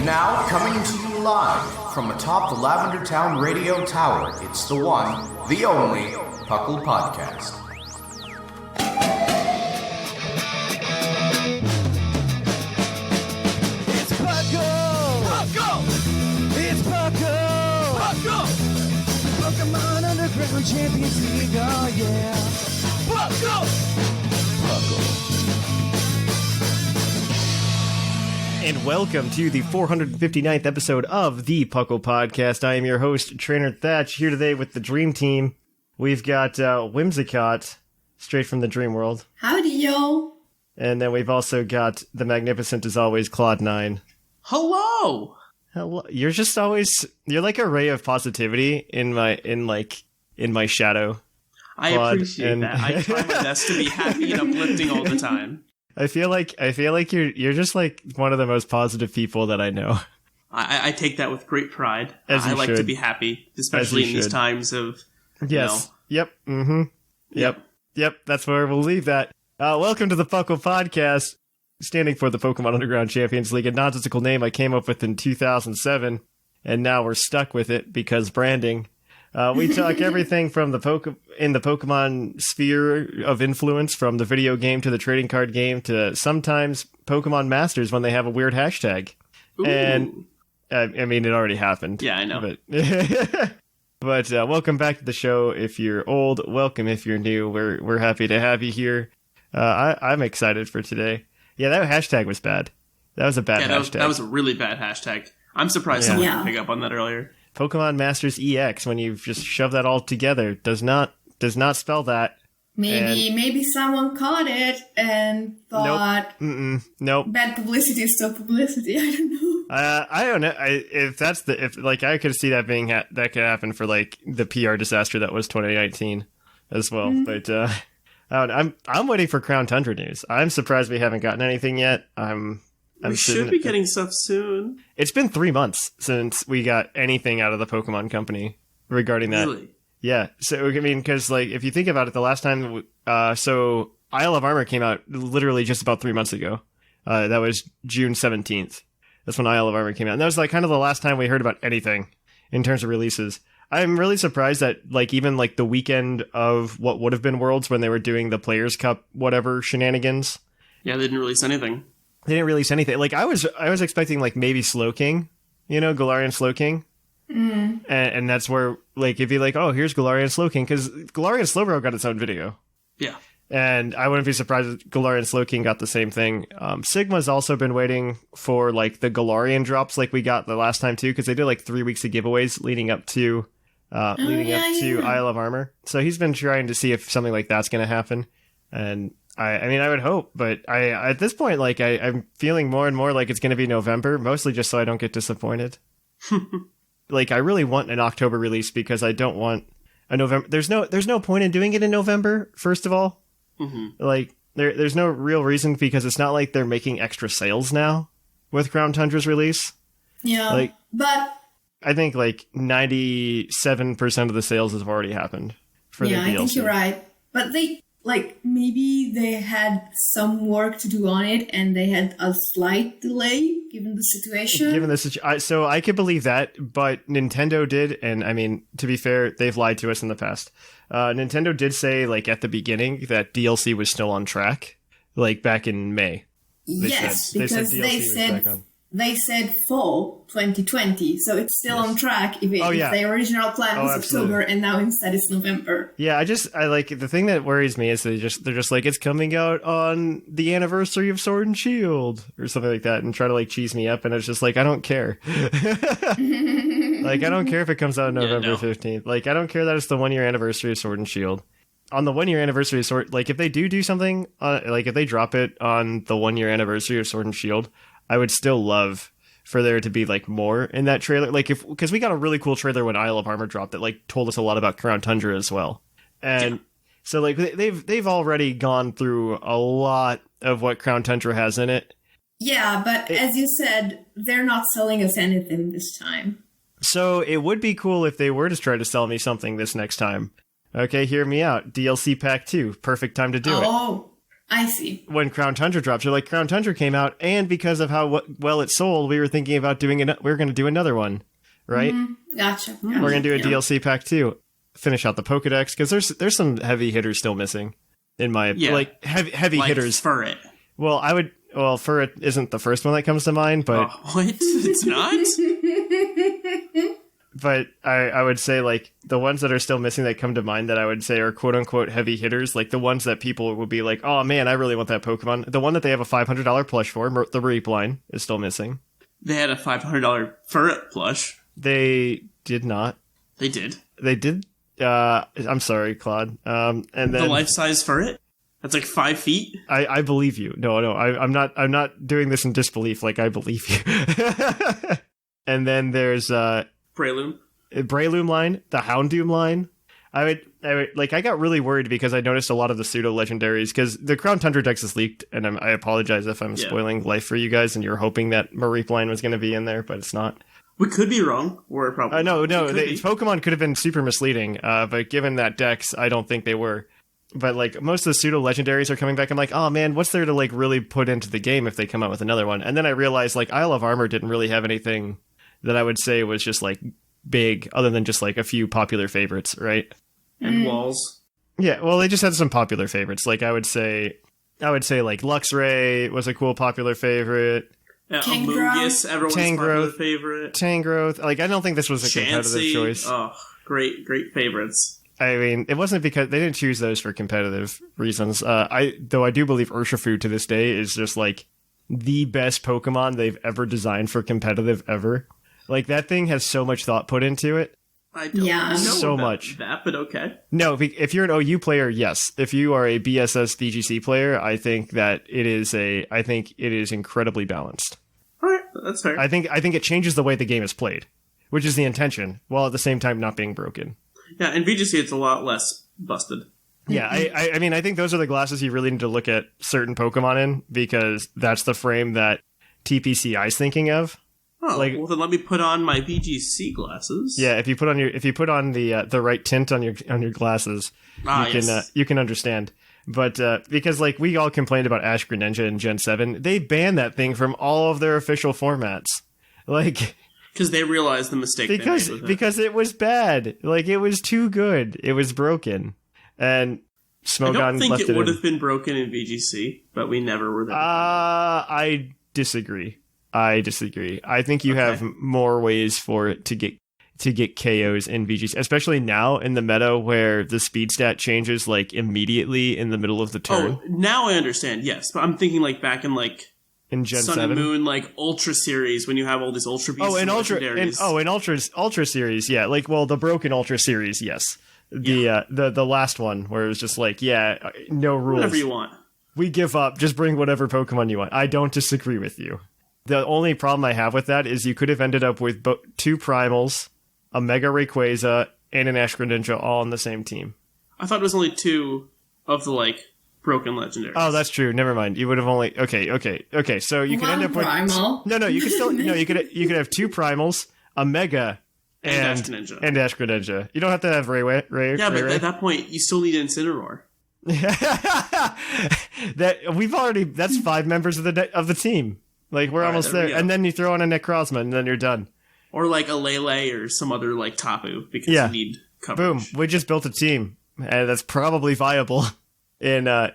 Now, coming to you live from atop the Lavender Town Radio Tower, it's the one, the only, PUCL Podcast. It's PUCL! PUCL! It's PUCL! PUCL! Pokemon Underground Champions League, oh yeah! PUCL! PUCL. And welcome to the 459th episode of the PUCL Podcast. I am your host, Trainer Thatch, here today with the Dream Team. We've got Whimsicott, straight from the Dream World. Howdy, yo! And then we've also got the magnificent, as always, Clod9. Hello! Hello. You're just always, you're like a ray of positivity in my shadow. I Claude, appreciate that. I try my best to be happy and uplifting all the time. I feel like you're just like one of the most positive people that I know. I take that with great pride. As you I like should. to be happy, especially in these times of, Yes. Yep. Mm-hmm. Yep. That's where we'll leave that. Welcome to the PUCL Podcast, standing for the Pokemon Underground Champions League, a nonsensical name I came up with in 2007, and now we're stuck with it because branding. We talk everything from the Pokemon sphere of influence, from the video game to the trading card game to sometimes Pokemon Masters when they have a weird hashtag. Ooh. And I mean, it already happened. Yeah, I know. But welcome back to the show. If you're old, welcome. If you're new, we're happy to have you here. I'm excited for today. Yeah, that hashtag was bad. That was a bad hashtag. That was a really bad hashtag. I'm surprised someone didn't pick up on that earlier. Pokemon Masters EX, when you just shove that all together, does not spell that. Maybe someone caught it and thought, nope. Bad publicity is still publicity. I don't know. I don't know. I could see that being that could happen for like the PR disaster that was 2019 as well. Mm-hmm. But I'm waiting for Crown Tundra news. I'm surprised we haven't gotten anything yet. We should be getting stuff soon. It's been 3 months since we got anything out of the Pokemon Company regarding that. Really? Yeah. So, I mean, because, like, if you think about it, the last time... so, Isle of Armor came out literally just about 3 months ago. That was June 17th. That's when Isle of Armor came out. And that was, like, kind of the last time we heard about anything in terms of releases. I'm really surprised that, like, even, like, the weekend of what would have been Worlds when they were doing the Players' Cup whatever shenanigans... Yeah, they didn't release anything. They didn't release anything. Like, I was expecting, like, maybe Slowking, Galarian Slowking. Mm. And that's where, like, if you like, oh, here's Galarian Slowking, because Galarian Slowbro got its own video. Yeah. And I wouldn't be surprised if Galarian Slowking got the same thing. Sigma's also been waiting for, like, the Galarian drops like we got the last time, too, because they did, like, 3 weeks of giveaways leading up to Isle of Armor. So he's been trying to see if something like that's going to happen. And... I mean, I would hope, but at this point, like, I'm feeling more and more like it's going to be November, mostly just so I don't get disappointed. Like, I really want an October release because I don't want a November. There's no point in doing it in November, first of all. Mm-hmm. Like, there's no real reason because it's not like they're making extra sales now with Crown Tundra's release. Yeah, like, but... I think, like, 97% of the sales have already happened for the DLC. Yeah, I think you're right. But maybe they had some work to do on it and they had a slight delay given the situation. So I could believe that, but Nintendo did, and I mean, to be fair, they've lied to us in the past. Nintendo did say, like, at the beginning that DLC was still on track, like, back in May. They said fall 2020, so it's still on track if the original plan was October and now instead it's November. Yeah, I like, the thing that worries me is they're just like, it's coming out on the anniversary of Sword and Shield or something like that and try to, like, cheese me up, and it's just like, I don't care. Like, I don't care if it comes out on November 15th. Like, I don't care that it's the 1 year anniversary of Sword and Shield. On the 1 year anniversary of Sword, like, if they do something, like, if they drop it on the 1 year anniversary of Sword and Shield, I would still love for there to be, like, more in that trailer. Like, because we got a really cool trailer when Isle of Armor dropped that, like, told us a lot about Crown Tundra as well. And so, like, they've already gone through a lot of what Crown Tundra has in it. Yeah, but as you said, they're not selling us anything this time. So it would be cool if they were to try to sell me something this next time. Okay, hear me out. DLC Pack 2. Perfect time to do it. Oh, I see. when Crown Tundra dropped. You're like, Crown Tundra came out, and because of how well it sold, we were thinking about we were going to do another one, right? Gotcha. We're going to do a DLC pack too. Finish out the Pokedex, because there's some heavy hitters still missing, in my like heavy like hitters. Furret. Well, Furret isn't the first one that comes to mind, but What? It's not? but I would say, like, the ones that are still missing that come to mind that I would say are quote-unquote heavy hitters, like the ones that people would be like, oh man, I really want that Pokemon. The one that they have a $500 plush for, the Reap line, is still missing. They had a $500 Furret plush. They did not. They did. They did. I'm sorry, Claude. And then The life-size Furret? That's like 5 feet? I believe you. No, I'm not doing this in disbelief. Like, I believe you. And then there's Breloom. Breloom line, the Houndoom line. I would like, I got really worried because I noticed a lot of the pseudo legendaries, because the Crown Tundra Dex is leaked, and I apologize if I'm spoiling life for you guys and you're hoping that Mareep line was going to be in there, but it's not. We could be wrong. We're probably No. Pokemon could have been super misleading, but given that Dex, I don't think they were. But like, most of the pseudo legendaries are coming back. I'm like, oh man, what's there to like really put into the game if they come out with another one? And then I realized, like, Isle of Armor didn't really have anything that I would say was just like big, other than just like a few popular favorites, right? And walls. Yeah, well, they just had some popular favorites. Like, I would say like Luxray was a cool popular favorite. Yeah, Amogus, everyone's popular favorite. Tangrowth. Like, I don't think this was a competitive choice. Oh, great favorites. I mean, it wasn't because they didn't choose those for competitive reasons. Though I do believe Urshifu to this day is just like the best Pokemon they've ever designed for competitive ever. Like, that thing has so much thought put into it. I don't know so about much that, but okay. No, if you're an OU player, yes. If you are a BSS VGC player, I think that it is incredibly balanced. All right, that's fair. I think it changes the way the game is played, which is the intention, while at the same time not being broken. Yeah, in VGC it's a lot less busted. Yeah, I mean, I think those are the glasses you really need to look at certain Pokemon in, because that's the frame that TPCI is thinking of. Oh, well then let me put on my VGC glasses. Yeah, if you put on the right tint on your glasses, you can understand. But because like we all complained about Ash Greninja in Gen 7, they banned that thing from all of their official formats. Like, because they realized the mistake they made with it. Because it was bad. Like, it was too good. It was broken. And Smogon left it in. I don't think it would have been broken in VGC, but we never were there. I disagree. I think you have more ways for it to get KOs in VGC, especially now in the meta where the speed stat changes like immediately in the middle of the turn. Oh, now I understand. Yes, but I'm thinking like back in like in Gen Sun 7? and Moon, like Ultra Series, when you have all these Ultra Beasts. In Ultra Series, yeah. Like, well, the broken Ultra Series, yes. The last one where it was just like, no rules. Whatever you want. We give up. Just bring whatever Pokemon you want. I don't disagree with you. The only problem I have with that is you could have ended up with 2 Primals, a Mega Rayquaza, and an Ash Greninja all on the same team. I thought it was only 2 of the like broken legendaries. Oh, that's true. Never mind. You would have only okay. So you could end up with Primal. No. You could still you could have 2 Primals, a Mega, and Ash Greninja. And Ash Greninja. You don't have to have Ray. Yeah, but at that point, you still need Incineroar. That's 5 members of the team. Like, we're almost there. And then you throw on a Necrozma, and then you're done. Or like a Lele or some other like Tapu, because you need coverage. Boom. We just built a team, and that's probably viable in an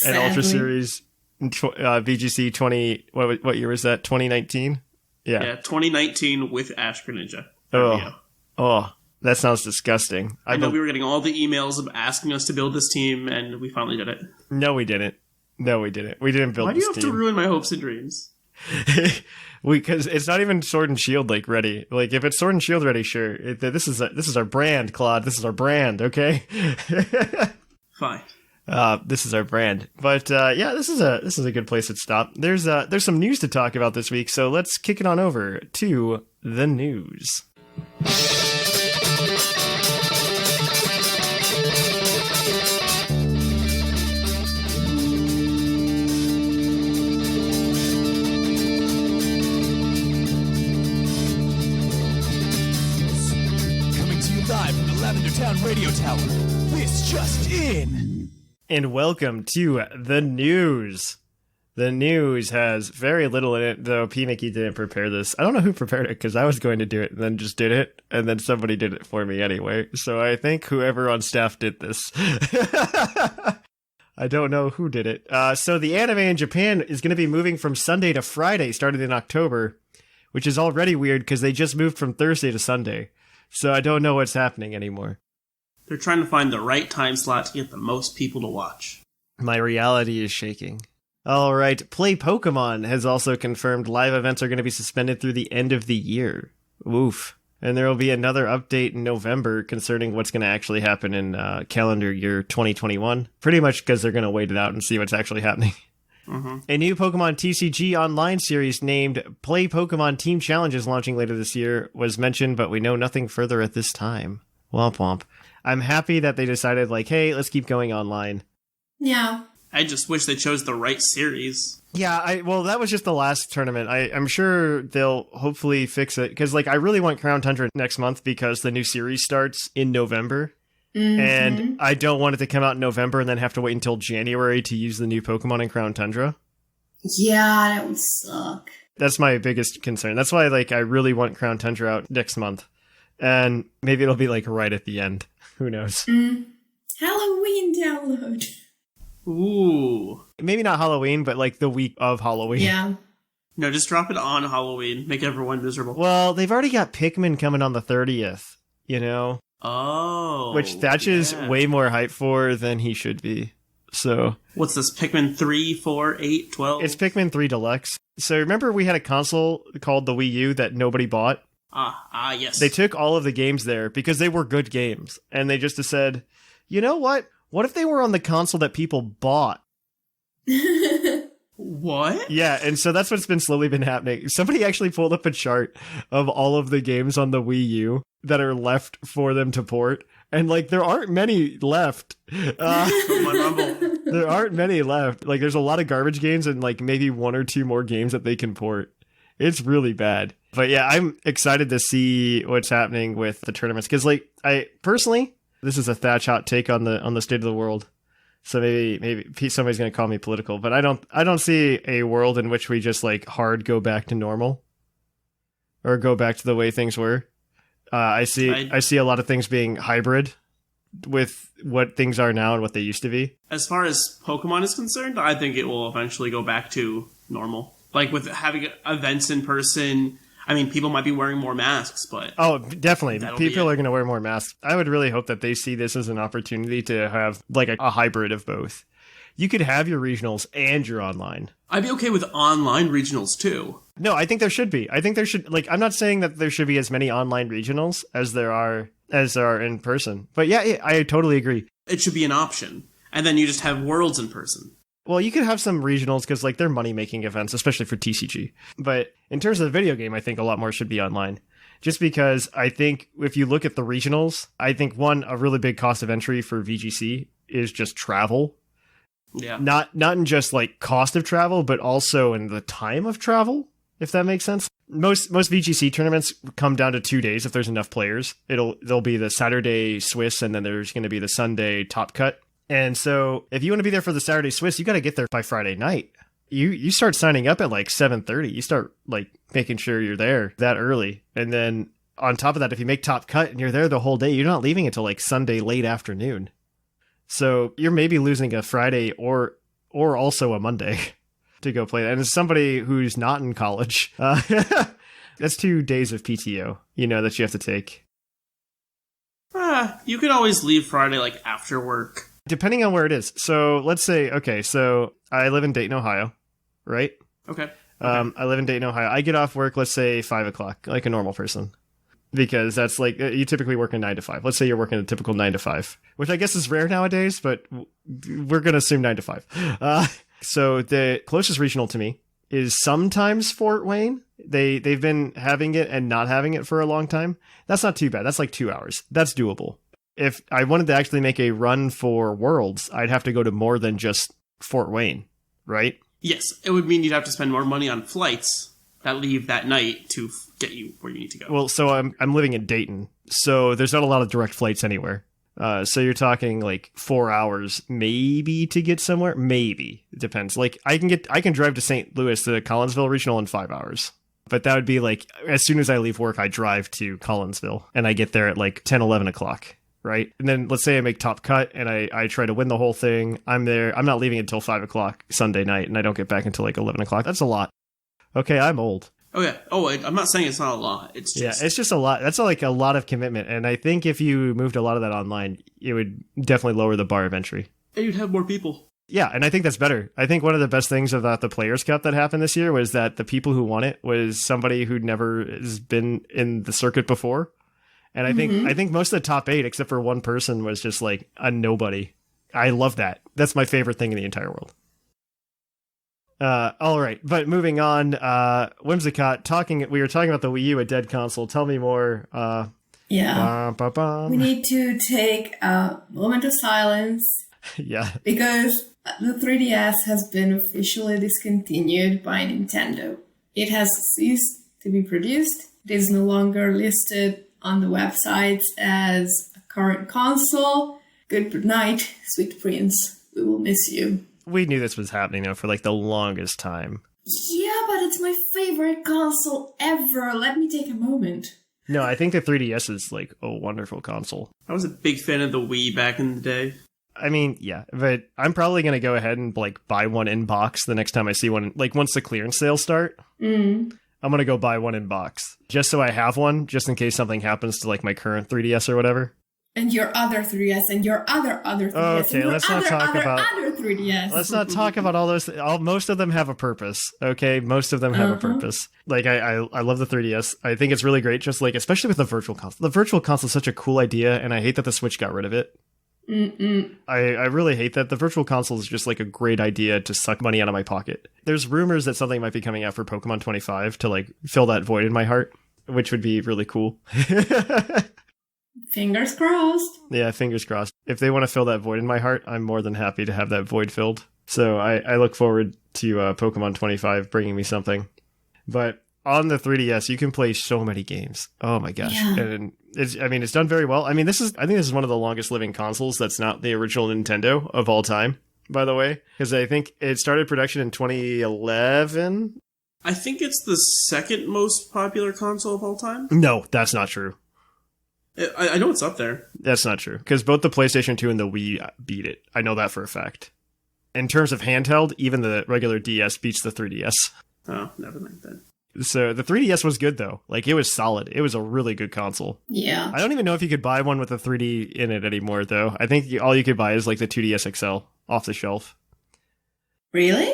Ultra Series VGC 20. What year was that? 2019. Yeah, 2019 with Ash Greninja. Oh, that sounds disgusting. I know we were getting all the emails of asking us to build this team, and we finally did it. No, we didn't. We didn't build this team. Why do you have to ruin my hopes and dreams? Because it's not even Sword and Shield like ready. Like, if it's Sword and Shield ready, sure. This is our brand, Claude. This is our brand, okay? Fine. This is our brand. But this is a good place to stop. There's some news to talk about this week, so let's kick it on over to the news. Live from the Lavender Town Radio Tower. This just in. And welcome to the news. The news has very little in it, though P. Mickey didn't prepare this. I don't know who prepared it, because I was going to do it and then just did it, and then somebody did it for me anyway. So I think whoever on staff did this. I don't know who did it. So the anime in Japan is going to be moving from Sunday to Friday, starting in October, which is already weird because they just moved from Thursday to Sunday. So I don't know what's happening anymore. They're trying to find the right time slot to get the most people to watch. My reality is shaking. All right, Play Pokemon has also confirmed live events are going to be suspended through the end of the year. Oof. And there will be another update in November concerning what's going to actually happen in calendar year 2021. Pretty much because they're going to wait it out and see what's actually happening. Mm-hmm. A new Pokemon TCG online series named Play Pokemon Team Challenge is launching later this year was mentioned, but we know nothing further at this time. Womp womp. I'm happy that they decided, like, hey, let's keep going online. Yeah. I just wish they chose the right series. Yeah, well, that was just the last tournament. I'm sure they'll hopefully fix it, because, like, I really want Crown Tundra next month because the new series starts in November, and I don't want it to come out in November and then have to wait until January to use the new Pokemon in Crown Tundra. Yeah, that would suck. That's my biggest concern. That's why, like, I really want Crown Tundra out next month, and maybe it'll be, like, right at the end. Who knows? Halloween download. Ooh. Maybe not Halloween, but like the week of Halloween. Yeah. No, just drop it on Halloween. Make everyone miserable. Well, they've already got Pikmin coming on the 30th, you know? Oh. Which Thatch is way more hype for than he should be. So. What's this? Pikmin 3, 4, 8, 12? It's Pikmin 3 Deluxe. So remember we had a console called the Wii U that nobody bought? Yes. They took all of the games there because they were good games. And they just said, you know what? What if they were on the console that people bought? What? Yeah, and so that's what's slowly been happening. Somebody actually pulled up a chart of all of the games on the Wii U that are left for them to port. And, like, there aren't many left. There aren't many left. Like, there's a lot of garbage games and, like, maybe one or two more games that they can port. It's really bad. But, yeah, I'm excited to see what's happening with the tournaments. Because, like, I personally... This is a Thatch hot take on the state of the world. So maybe somebody's going to call me political, but I don't see a world in which we just like hard go back to normal or go back to the way things were. I see a lot of things being hybrid with what things are now and what they used to be. As far as Pokemon is concerned, I think it will eventually go back to normal. Like with having events in person. I mean, people might be wearing more masks, but... Oh, definitely. People are going to wear more masks. I would really hope that they see this as an opportunity to have, like, a hybrid of both. You could have your regionals and your online. I'd be okay with online regionals, too. No, I think there should be. I think there should... Like, I'm not saying that there should be as many online regionals as there are in person. But yeah, I totally agree. It should be an option. And then you just have worlds in person. Well, you could have some regionals because, like, they're money-making events, especially for TCG. But in terms of the video game, I think a lot more should be online. Just because I think if you look at the regionals, I think, one, a really big cost of entry for VGC is just travel. Yeah. Not in just, like, cost of travel, but also in the time of travel, if that makes sense. Most VGC tournaments come down to 2 days if there's enough players. There'll be the Saturday Swiss, and then there's going to be the Sunday Top Cut. And so if you want to be there for the Saturday Swiss, you got to get there by Friday night. You start signing up at like 7:30. You start like making sure you're there that early. And then on top of that, if you make Top Cut and you're there the whole day, you're not leaving until like Sunday late afternoon. So you're maybe losing a Friday or also a Monday to go play. And as somebody who's not in college, that's 2 days of PTO, that you have to take. You could always leave Friday like after work. Depending on where it is. So let's say, okay, so I live in Dayton, Ohio, right? Okay. I live in Dayton, Ohio. I get off work, let's say 5 o'clock, like a normal person. Because that's like, you typically work a 9 to 5. Let's say you're working a typical 9 to 5, which I guess is rare nowadays, but we're going to assume 9 to 5. So the closest regional to me is sometimes Fort Wayne. They've been having it and not having it for a long time. That's not too bad. That's like 2 hours. That's doable. If I wanted to actually make a run for Worlds, I'd have to go to more than just Fort Wayne, right? Yes, it would mean you'd have to spend more money on flights that leave that night to get you where you need to go. Well, so I'm living in Dayton, so there's not a lot of direct flights anywhere. So you're talking like 4 hours maybe to get somewhere. Maybe it depends. Like I can drive to St. Louis to Collinsville Regional in 5 hours. But that would be like as soon as I leave work, I drive to Collinsville and I get there at like 10, 11 o'clock. Right. And then let's say I make top cut and I try to win the whole thing. I'm there. I'm not leaving until 5 o'clock Sunday night and I don't get back until like 11 o'clock. That's a lot. Okay. I'm old. Oh, yeah. Oh, I'm not saying it's not a lot. It's just... Yeah, it's just a lot. That's like a lot of commitment. And I think if you moved a lot of that online, it would definitely lower the bar of entry. And you'd have more people. Yeah, and I think that's better. I think one of the best things about the Players' Cup that happened this year was that the people who won it was somebody who'd never has been in the circuit before. And I think most of the top 8, except for one person, was just like a nobody. I love that. That's my favorite thing in the entire world. All right, but moving on, Whimsicott, we were talking about the Wii U, a dead console. Tell me more. We need to take a moment of silence. Yeah. Because the 3DS has been officially discontinued by Nintendo. It has ceased to be produced. It is no longer listed on the websites as a current console. Good night, sweet prince. We will miss you. We knew this was happening, though, for like the longest time. Yeah, but it's my favorite console ever. Let me take a moment. No, I think the 3DS is like a wonderful console. I was a big fan of the Wii back in the day. I mean, yeah, but I'm probably going to go ahead and like buy one in box the next time I see one. Like once the clearance sales start, I'm going to go buy one in box just so I have one, just in case something happens to like my current 3DS or whatever. And your other 3DS and your other 3DS. Okay, and let's not talk about other 3DS. Let's not talk about all those. Most of them have a purpose. Okay, most of them have a purpose. Like I love the 3DS. I think it's really great. Just like especially with the Virtual Console. The Virtual Console is such a cool idea, and I hate that the Switch got rid of it. I really hate that. The Virtual Console is just like a great idea to suck money out of my pocket. There's rumors that something might be coming out for Pokemon 25 to like fill that void in my heart, which would be really cool. Fingers crossed. Yeah, fingers crossed. If they want to fill that void in my heart, I'm more than happy to have that void filled. So I look forward to Pokemon 25 bringing me something. But on the 3DS, you can play so many games. Oh my gosh. Yeah. And it's done very well. I mean, I think this is one of the longest living consoles that's not the original Nintendo of all time, by the way. Because I think it started production in 2011. I think it's the second most popular console of all time. No, that's not true. I know it's up there. That's not true. Because both the PlayStation 2 and the Wii beat it. I know that for a fact. In terms of handheld, even the regular DS beats the 3DS. Oh, never mind then. So the 3DS was good, though. Like, it was solid. It was a really good console. Yeah. I don't even know if you could buy one with a 3D in it anymore, though. I think all you could buy is, like, the 2DS XL off the shelf. Really?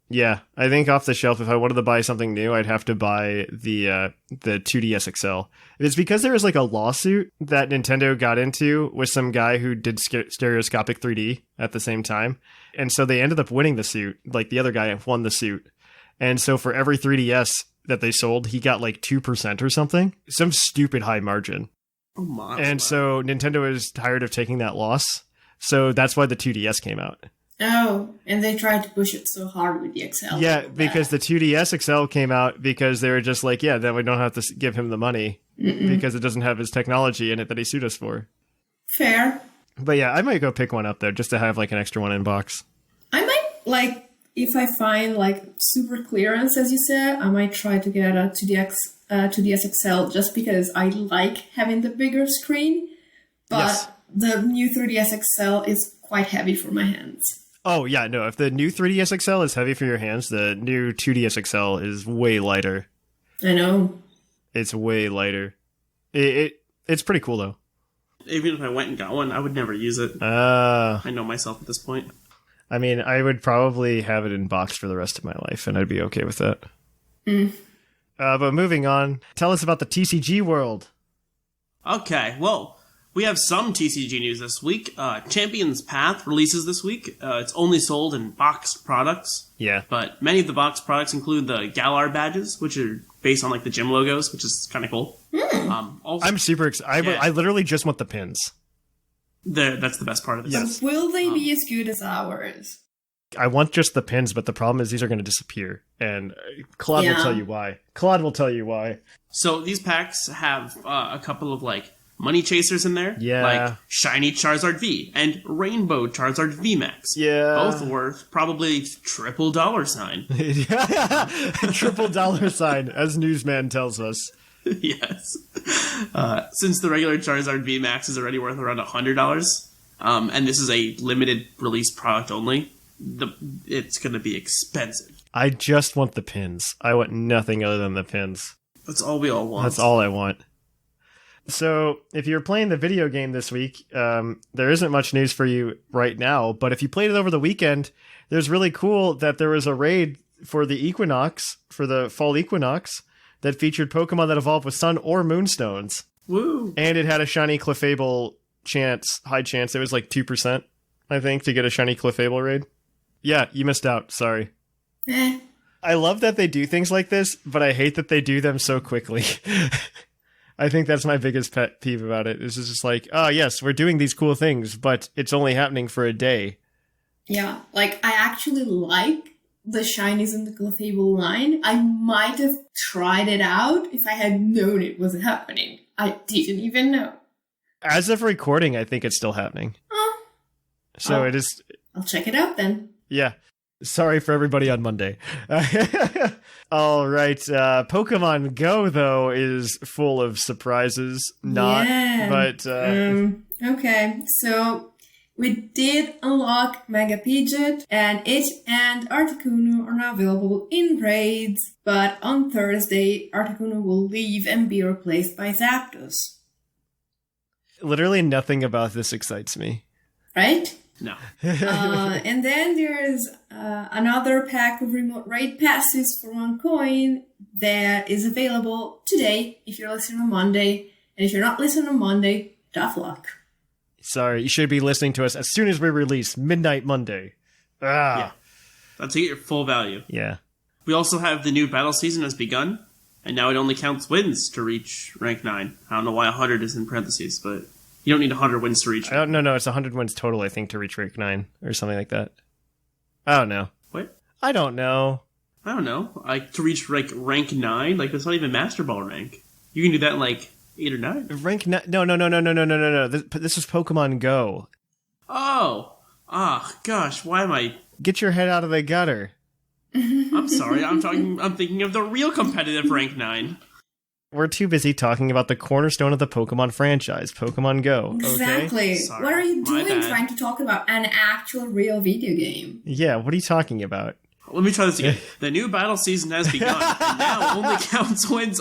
Yeah. I think off the shelf, if I wanted to buy something new, I'd have to buy the 2DS XL. It's because there was, like, a lawsuit that Nintendo got into with some guy who did stereoscopic 3D at the same time. And so they ended up winning the suit. Like, the other guy won the suit. And so for every 3DS that they sold, he got like 2% or something. Some stupid high margin. Oh my. And so Nintendo is tired of taking that loss. So that's why the 2DS came out. Oh, and they tried to push it so hard with the XL. Yeah, because the 2DS XL came out because they were just like, yeah, then we don't have to give him the money because it doesn't have his technology in it that he sued us for. Fair. But yeah, I might go pick one up though, just to have like an extra one in box. I might like... If I find like super clearance, as you said, I might try to get a 2DS XL just because I like having the bigger screen. But the new 3DS XL is quite heavy for my hands. Oh, yeah, no. If the new 3DS XL is heavy for your hands, the new 2DS XL is way lighter. I know. It's way lighter. It's pretty cool, though. Even if I went and got one, I would never use it. I know myself at this point. I mean, I would probably have it in box for the rest of my life, and I'd be okay with that. But moving on, tell us about the TCG world. Okay, well, we have some TCG news this week. Champion's Path releases this week. It's only sold in boxed products. Yeah. But many of the boxed products include the Galar badges, which are based on like the gym logos, which is kind of cool. Also, I'm super excited. I literally just want the pins. That's the best part of this. Yes. Will they be as good as ours? I want just the pins, but the problem is these are going to disappear. And Claude will tell you why. So these packs have a couple of like money chasers in there. Yeah. Like Shiny Charizard V and Rainbow Charizard VMAX. Yeah. Both worth probably $triple$. $triple$, as Newsman tells us. Yes. Since the regular Charizard VMAX is already worth around $100, and this is a limited release product only, it's going to be expensive. I just want the pins. I want nothing other than the pins. That's all we all want. That's all I want. So, if you're playing the video game this week, there isn't much news for you right now, but if you played it over the weekend, there's really cool that there was a raid for the equinox, for the fall equinox, that featured Pokemon that evolved with Sun or Moonstones. Woo! And it had a shiny Clefable high chance. It was like 2%, I think, to get a shiny Clefable raid. Yeah, you missed out. Sorry. I love that they do things like this, but I hate that they do them so quickly. I think that's my biggest pet peeve about it. It's just like, oh, yes, we're doing these cool things, but it's only happening for a day. Yeah, like, I actually like the shinies in the Clefable line. I might have tried it out if I had known it was happening. I didn't even know. As of recording, I think it's still happening. So it is... I'll check it out then. Yeah. Sorry for everybody on Monday. All right. Pokemon Go, though, is full of surprises. But... Okay, so... we did unlock Mega Pidgeot, and it and Articuno are now available in raids, but on Thursday, Articuno will leave and be replaced by Zapdos. Literally nothing about this excites me. Right? No. And then there's another pack of remote raid passes for 1 coin that is available today if you're listening on Monday, and if you're not listening on Monday, tough luck. Sorry, you should be listening to us as soon as we release Midnight Monday. Yeah. That's to get your full value. Yeah. We also have the new battle season has begun, and now it only counts wins to reach rank 9. I don't know why 100 is in parentheses, but you don't need 100 wins to reach it. No, it's 100 wins total, I think, to reach rank 9, or something like that. I don't know. What? I don't know. I don't know. Like, to reach, like, rank 9? Like, that's not even Master Ball rank. You can do that in, like, 8 or 9? Rank 9? No. This is Pokemon Go. Oh. Gosh, why am I... Get your head out of the gutter. I'm sorry, I'm thinking of the real competitive rank 9. We're too busy talking about the cornerstone of the Pokemon franchise, Pokemon Go. Exactly. Okay? Sorry, what are you doing bad. trying to talk about an actual real video game? Yeah, what are you talking about? Let me try this again. The new battle season has begun, and now only counts wins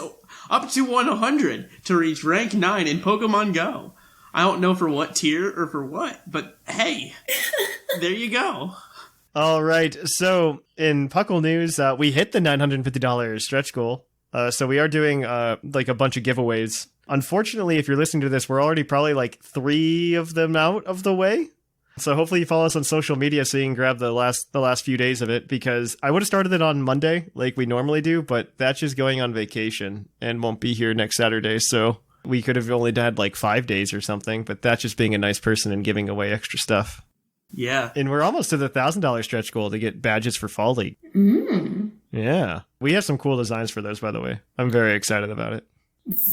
up to 100 to reach rank 9 in Pokemon Go. I don't know for what tier or for what, but hey, there you go. All right, so in PUCL news, we hit the $950 stretch goal. So we are doing like a bunch of giveaways. Unfortunately, if you're listening to this, we're already probably like 3 of them out of the way. So hopefully you follow us on social media so you can grab the last few days of it, because I would have started it on Monday like we normally do, but Thatch is going on vacation and won't be here next Saturday. So we could have only had like 5 days or something, but Thatch is being a nice person and giving away extra stuff. Yeah. And we're almost to the $1,000 stretch goal to get badges for Fall League. Yeah. We have some cool designs for those, by the way. I'm very excited about it.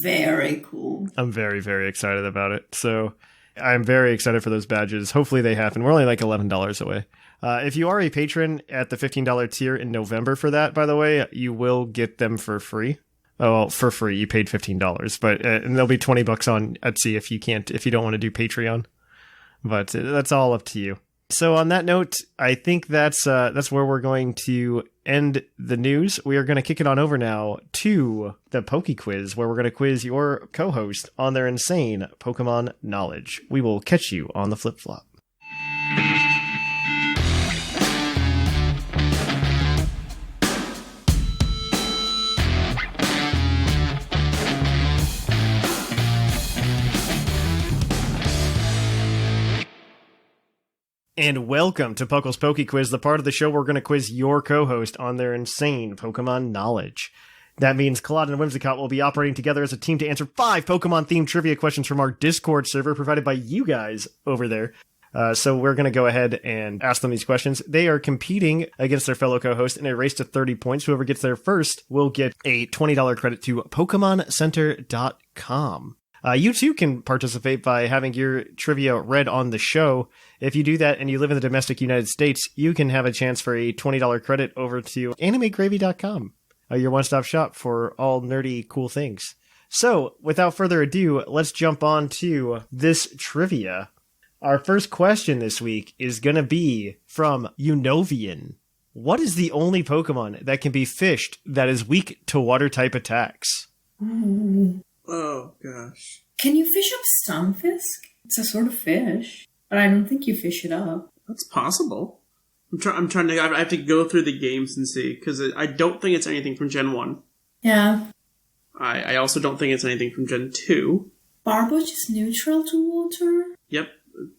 Very cool. I'm very, very excited about it. So I'm very excited for those badges. Hopefully they happen. We're only like $11 away. If you are a patron at the $15 tier in November for that, by the way, you will get them for free. Oh, well, for free. You paid $15, but and there'll be $20 on Etsy if you don't want to do Patreon. But that's all up to you. So on that note, I think that's where we're going to end the news. We are going to kick it on over now to the Poke Quiz, where we're going to quiz your co-host on their insane Pokemon knowledge. We will catch you on the flip-flop. And welcome to Puckle's Poke Quiz, the part of the show where we're going to quiz your co-host on their insane Pokemon knowledge. That means Clod and Whimsicott will be operating together as a team to answer 5 Pokemon-themed trivia questions from our Discord server provided by you guys over there. So we're going to go ahead and ask them these questions. They are competing against their fellow co-host in a race to 30 points. Whoever gets there first will get a $20 credit to PokemonCenter.com. You too can participate by having your trivia read on the show. If you do that and you live in the domestic United States, you can have a chance for a $20 credit over to animegravy.com, your one-stop shop for all nerdy, cool things. So, without further ado, let's jump on to this trivia. Our first question this week is going to be from Unovian. What is the only Pokemon that can be fished that is weak to water-type attacks? Ooh. Oh, gosh. Can you fish up Stunfisk? It's a sort of fish, but I don't think you fish it up. That's possible. I'm trying to... I have to go through the games and see, because I don't think it's anything from Gen 1. Yeah. I also don't think it's anything from Gen 2. Barboach is neutral to water? Yep.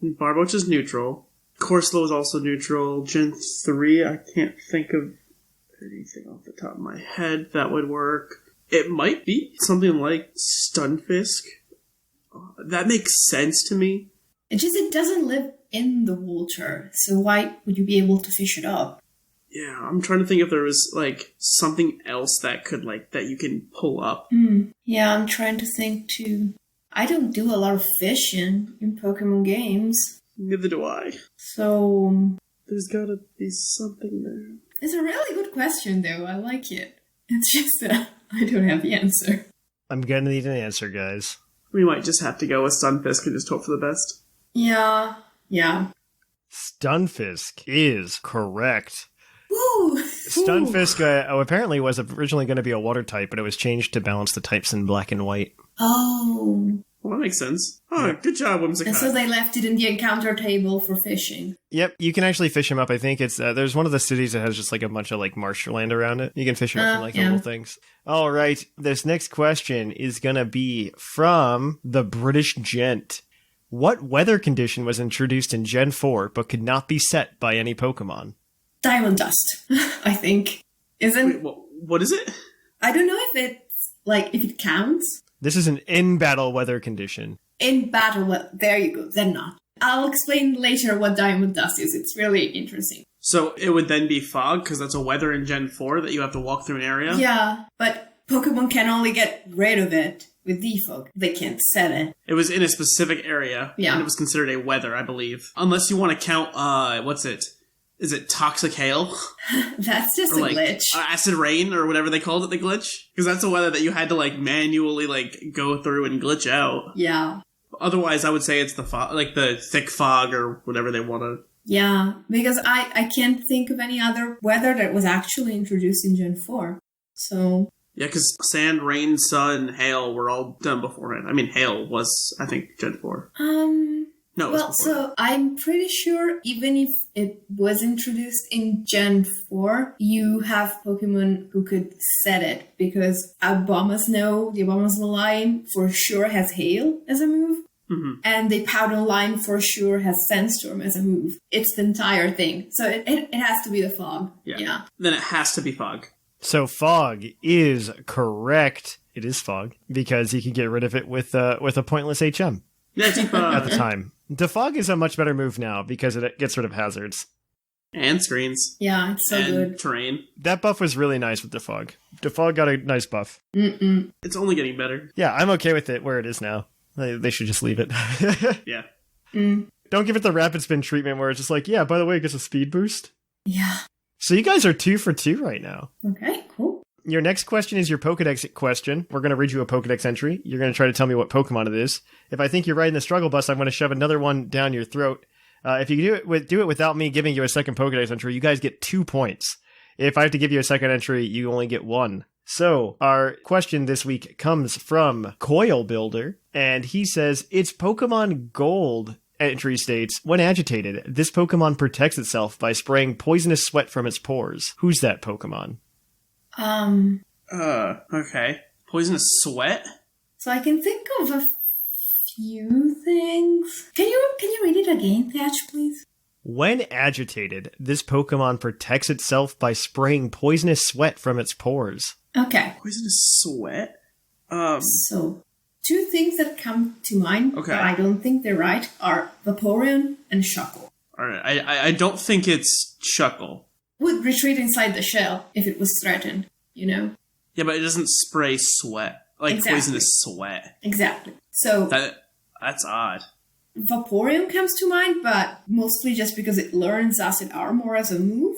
Barboach is neutral. Corsola is also neutral. Gen 3, I can't think of anything off the top of my head that would work. It might be something like Stunfisk. That makes sense to me. It doesn't live in the water, so why would you be able to fish it up? Yeah, I'm trying to think if there was, like, something else that could, like, that you can pull up. Yeah, I'm trying to think too. I don't do a lot of fishing in Pokemon games. Neither do I. So... There's gotta be something there. It's a really good question, though. I like it. It's just that I don't have the answer. I'm gonna need an answer, guys. We might just have to go with Stunfisk and just hope for the best. Yeah. Stunfisk is correct. Woo! Stunfisk apparently was originally going to be a water type, but it was changed to balance the types in black and white. Oh. Well, that makes sense. Oh, good job, Whimsicott. And so they left it in the encounter table for fishing. Yep, you can actually fish him up. I think it's there's one of the cities that has just like a bunch of like marshland around it. You can fish him up from like the little things. All right, this next question is going to be from the British Gent. What weather condition was introduced in Gen 4 but could not be set by any Pokemon? Diamond dust, I think. Isn't... Wait, what is it? I don't know if it's, like, if it counts. This is an in-battle weather condition. In battle, well, there you go, then not. I'll explain later what diamond dust is. It's really interesting. So it would then be fog, because that's a weather in Gen 4 that you have to walk through an area? Yeah, but Pokemon can only get rid of it with defog. They can't set it. It was in a specific area, and it was considered a weather, I believe. Unless you want to count, what's it? Is it Toxic Hail? That's just or a glitch. Acid Rain, or whatever they called it, the glitch? Because that's a weather that you had to, like, manually, like, go through and glitch out. Yeah. Otherwise, I would say it's the fog, like the thick fog, or whatever they want to... Yeah, because I can't think of any other weather that was actually introduced in Gen 4. So... Yeah, because sand, rain, sun, hail were all done beforehand. I mean, hail was, I think, Gen 4. No, well, so I'm pretty sure even if it was introduced in Gen 4, you have Pokemon who could set it, because the Abomasnow line for sure has Hail as a move, and the Powder line for sure has Sandstorm as a move. It's the entire thing. So it has to be the fog. Yeah. Then it has to be fog. So fog is correct. It is fog, because you can get rid of it with a pointless HM. Yeah, at the time. Defog is a much better move now because it gets rid of hazards. And screens. Yeah, it's so good. Terrain. That buff was really nice with Defog. Defog got a nice buff. It's only getting better. Yeah, I'm okay with it where it is now. They should just leave it. Yeah. Don't give it the rapid spin treatment where it's just like, yeah, by the way, it gets a speed boost. Yeah. So you guys are 2 for 2 right now. Okay, cool. Your next question is your Pokedex question. We're going to read you a Pokedex entry. You're going to try to tell me what Pokemon it is. If I think you're riding the struggle bus, I'm going to shove another one down your throat. If you do it without me giving you a second Pokedex entry, you guys get 2 points. If I have to give you a second entry, you only get 1. So, our question this week comes from Coil Builder, and he says, it's Pokemon Gold entry states, when agitated, this Pokemon protects itself by spraying poisonous sweat from its pores. Who's that Pokemon? Okay. Poisonous sweat? So I can think of a few things. Can you read it again, Thatch, please? When agitated, this Pokemon protects itself by spraying poisonous sweat from its pores. Okay. Poisonous sweat? So, 2 things that come to mind, okay, but I don't think they're right, are Vaporeon and Shuckle. Alright, I don't think it's Shuckle. Would retreat inside the shell if it was threatened, you know? Yeah, but it doesn't spray sweat. Like exactly. Poisonous sweat. Exactly. So That's odd. Vaporeon comes to mind, but mostly just because it learns Acid Armor as a move.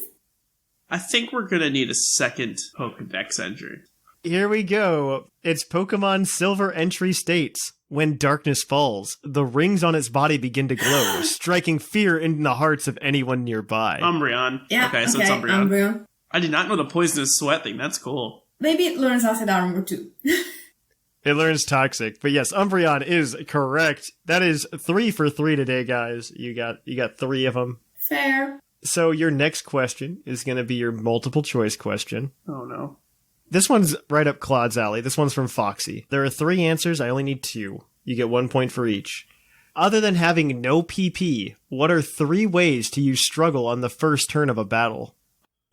I think we're going to need a second Pokedex entry. Here we go. It's Pokemon Silver entry states. When darkness falls, the rings on its body begin to glow, striking fear in the hearts of anyone nearby. Umbreon. Yeah, Okay, so it's Umbreon. Umbreon. I did not know the poisonous sweat thing. That's cool. Maybe it learns Acid Armor too. It learns Toxic. But yes, Umbreon is correct. That is 3 for 3 today, guys. You got 3 of them. Fair. So your next question is going to be your multiple choice question. Oh, no. This one's right up Claude's alley. This one's from Foxy. There are 3 answers. I only need 2. You get 1 point for each. Other than having no PP, what are 3 ways to use Struggle on the first turn of a battle?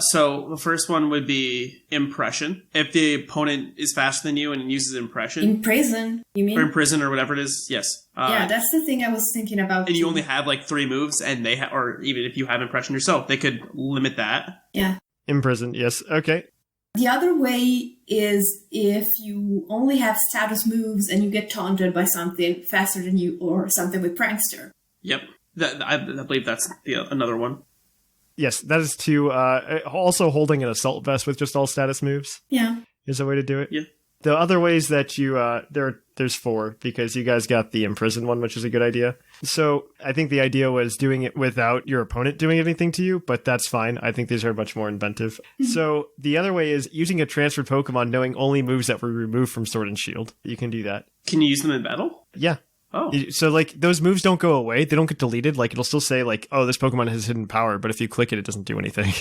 So the first one would be Impression. If the opponent is faster than you and uses Impression. Imprison, you mean? Or Imprison or whatever it is, yes. Yeah, that's the thing I was thinking about. And you too. only have like 3 moves, and they or even if you have Impression yourself, they could limit that. Yeah. Imprison, yes. Okay. The other way is if you only have status moves and you get taunted by something faster than you or something with Prankster. Yep. I believe that's another one. Yes, that is 2. Also holding an Assault Vest with just all status moves Yeah. is a way to do it. Yeah. The other ways that you, there's 4, because you guys got the Imprison one, which is a good idea. So I think the idea was doing it without your opponent doing anything to you, but that's fine. I think these are much more inventive. So the other way is using a transferred Pokemon knowing only moves that were removed from Sword and Shield. You can do that. Can you use them in battle? Yeah. Oh. So, like, those moves don't go away. They don't get deleted. Like, it'll still say, like, oh, this Pokemon has hidden power, but if you click it, it doesn't do anything.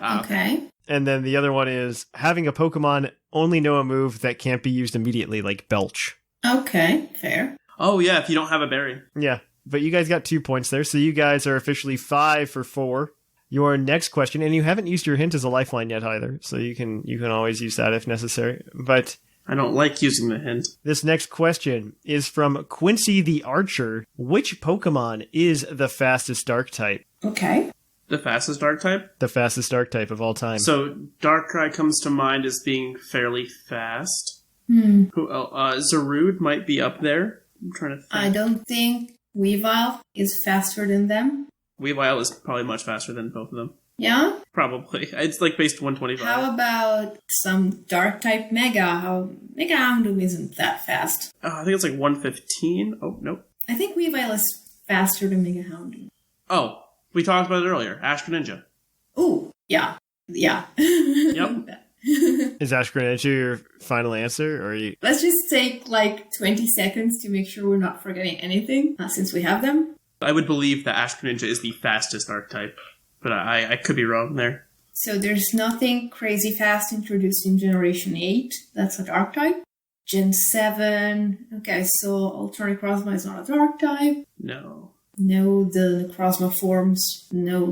Okay. And then the other one is having a Pokemon only know a move that can't be used immediately, like Belch. Okay, fair. Oh, yeah, if you don't have a berry. Yeah, but you guys got 2 points there, so you guys are officially 5 for 4. Your next question, and you haven't used your hint as a lifeline yet either, so you can always use that if necessary. But I don't like using the hint. this next question is from Quincy the Archer. Which Pokemon is the fastest Dark type? Okay. The fastest Dark type? The fastest Dark type of all time. So Darkrai comes to mind as being fairly fast. Zarude might be up there. I'm trying to think. I don't think Weavile is faster than them. Weavile is probably much faster than both of them. Yeah? Probably. It's like based 125. How about some Dark type Mega? Mega Houndoom isn't that fast. I think it's like 115. Oh, nope. I think Weavile is faster than Mega Houndoom. Oh, we talked about it earlier. Astro Ninja. Ooh, yeah. Yeah. Yep. Is Ash Greninja your final answer, or are you... Let's just take like 20 seconds to make sure we're not forgetting anything, since we have them. I would believe that Astro Ninja is the fastest Dark type, but I could be wrong there. So there's nothing crazy fast introduced in Generation 8. That's a Dark type. Gen 7. Okay, so Alternate Necrozma is not a Dark type. No. No, the Necrozma forms. No,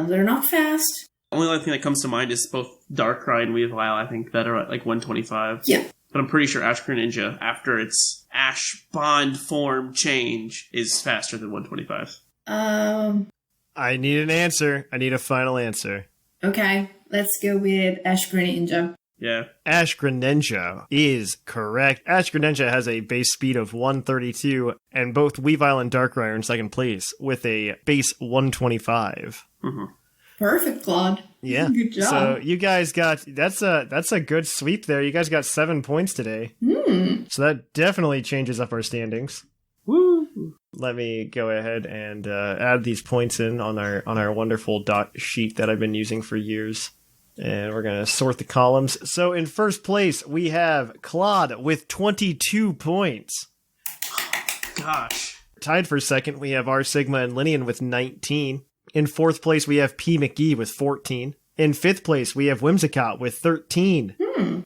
they're not fast. The only other thing that comes to mind is both Darkrai and Weavile, I think, that are at like 125. Yeah. But I'm pretty sure Ash Greninja, after its Ash Bond form change, is faster than 125. I need an answer. I need a final answer. Okay, let's go with Ash Greninja. Yeah. Ash Greninja is correct. Ash Greninja has a base speed of 132, and both Weavile and Darkrai are in second place with a base 125. Mm-hmm. Perfect, Claude. Yeah. Good job. So you guys got that's a good sweep there. You guys got 7 points today. So that definitely changes up our standings. Woo! Let me go ahead and add these points in on our wonderful dot sheet that I've been using for years. And we're going to sort the columns. So in first place, we have Claude with 22 points. Gosh. Tied for second, we have R Sigma and Linian with 19. In fourth place, we have P. McGee with 14. In fifth place, we have Whimsicott with 13.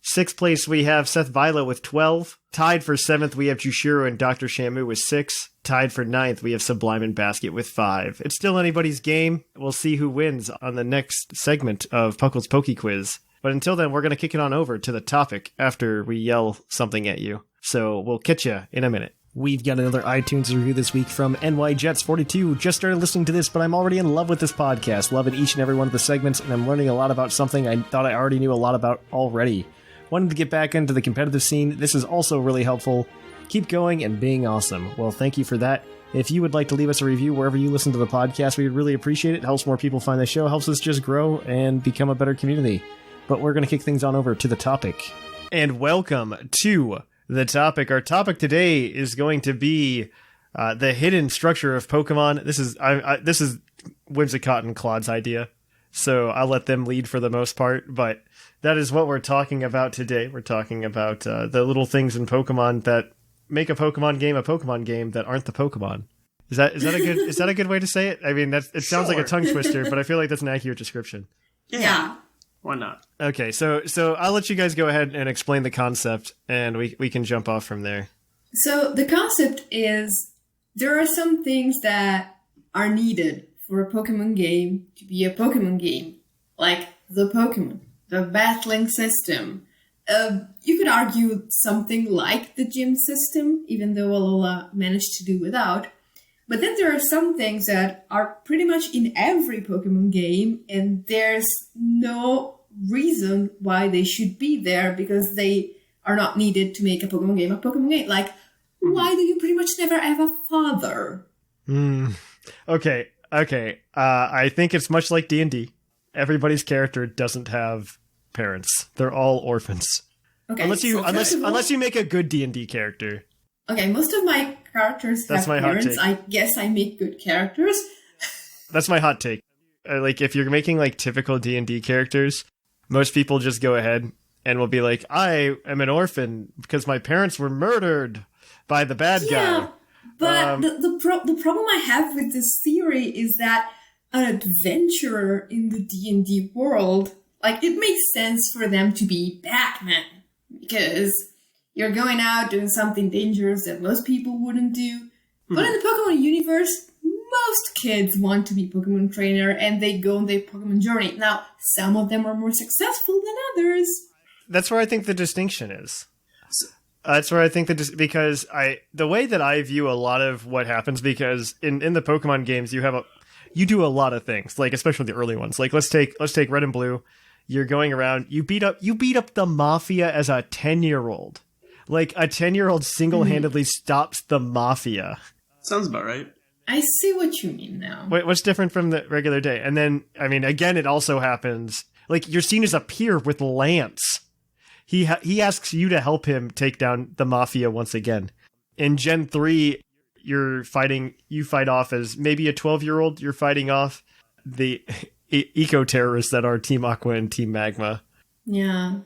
Sixth place, we have Seth Vila with 12. Tied for seventh, we have Jushiro and Dr. Shamu with 6. Tied for ninth, we have Sublime and Basket with 5. It's still anybody's game. We'll see who wins on the next segment of Puckle's Poke Quiz. But until then, we're going to kick it on over to the topic after we yell something at you. So we'll catch you in a minute. We've got another iTunes review this week from NYJets42. Just started listening to this, but I'm already in love with this podcast. Loving each and every one of the segments, and I'm learning a lot about something I thought I already knew a lot about already. Wanted to get back into the competitive scene. This is also really helpful. Keep going and being awesome. Well, thank you for that. If you would like to leave us a review wherever you listen to the podcast, we would really appreciate it. It helps more people find the show, helps us just grow and become a better community. But we're going to kick things on over to the topic. And welcome to the topic. Our topic today is going to be the hidden structure of Pokemon. This is Whimsicott and Clod's idea, so I'll let them lead for the most part. But that is what we're talking about today. We're talking about the little things in Pokemon that make a Pokemon game that aren't the Pokemon. Is that a good way to say it? I mean, it sounds like a tongue twister, but I feel like that's an accurate description. Yeah. Why not? Okay, so I'll let you guys go ahead and explain the concept, and we can jump off from there. So the concept is there are some things that are needed for a Pokemon game to be a Pokemon game, like the Pokemon, the battling system. You could argue something like the gym system, even though Alola managed to do without. But then there are some things that are pretty much in every Pokemon game, and there's no reason why they should be there because they are not needed to make a Pokemon game a Pokemon game. Like, why do you pretty much never have a father? Okay. I think it's much like D&D. Everybody's character doesn't have parents. They're all orphans. Okay. Unless you make a good D&D character. Okay, most of my characters have parents. I guess I make good characters. That's my hot take. Like, if you're making, like, typical D&D characters, most people just go ahead and will be like, I am an orphan because my parents were murdered by the bad guy. But the problem I have with this theory is that an adventurer in the D&D world, like, it makes sense for them to be Batman because you're going out doing something dangerous that most people wouldn't do. But in the Pokemon universe, most kids want to be Pokemon trainer and they go on their Pokemon journey. Now, some of them are more successful than others. That's where I think the distinction is. That's where I think because the way that I view a lot of what happens, because in the Pokemon games you do a lot of things, like especially the early ones. Like let's take Red and Blue. You're going around, you beat up the Mafia as a 10-year-old. Like, a 10-year-old single-handedly stops the Mafia. Sounds about right. I see what you mean now. What's different from the regular day? And then, I mean, again, it also happens, like, you're seen as a peer with Lance. He asks you to help him take down the Mafia once again. In Gen 3, you fight off as maybe a 12-year-old. You're fighting off the eco-terrorists that are Team Aqua and Team Magma. Yeah.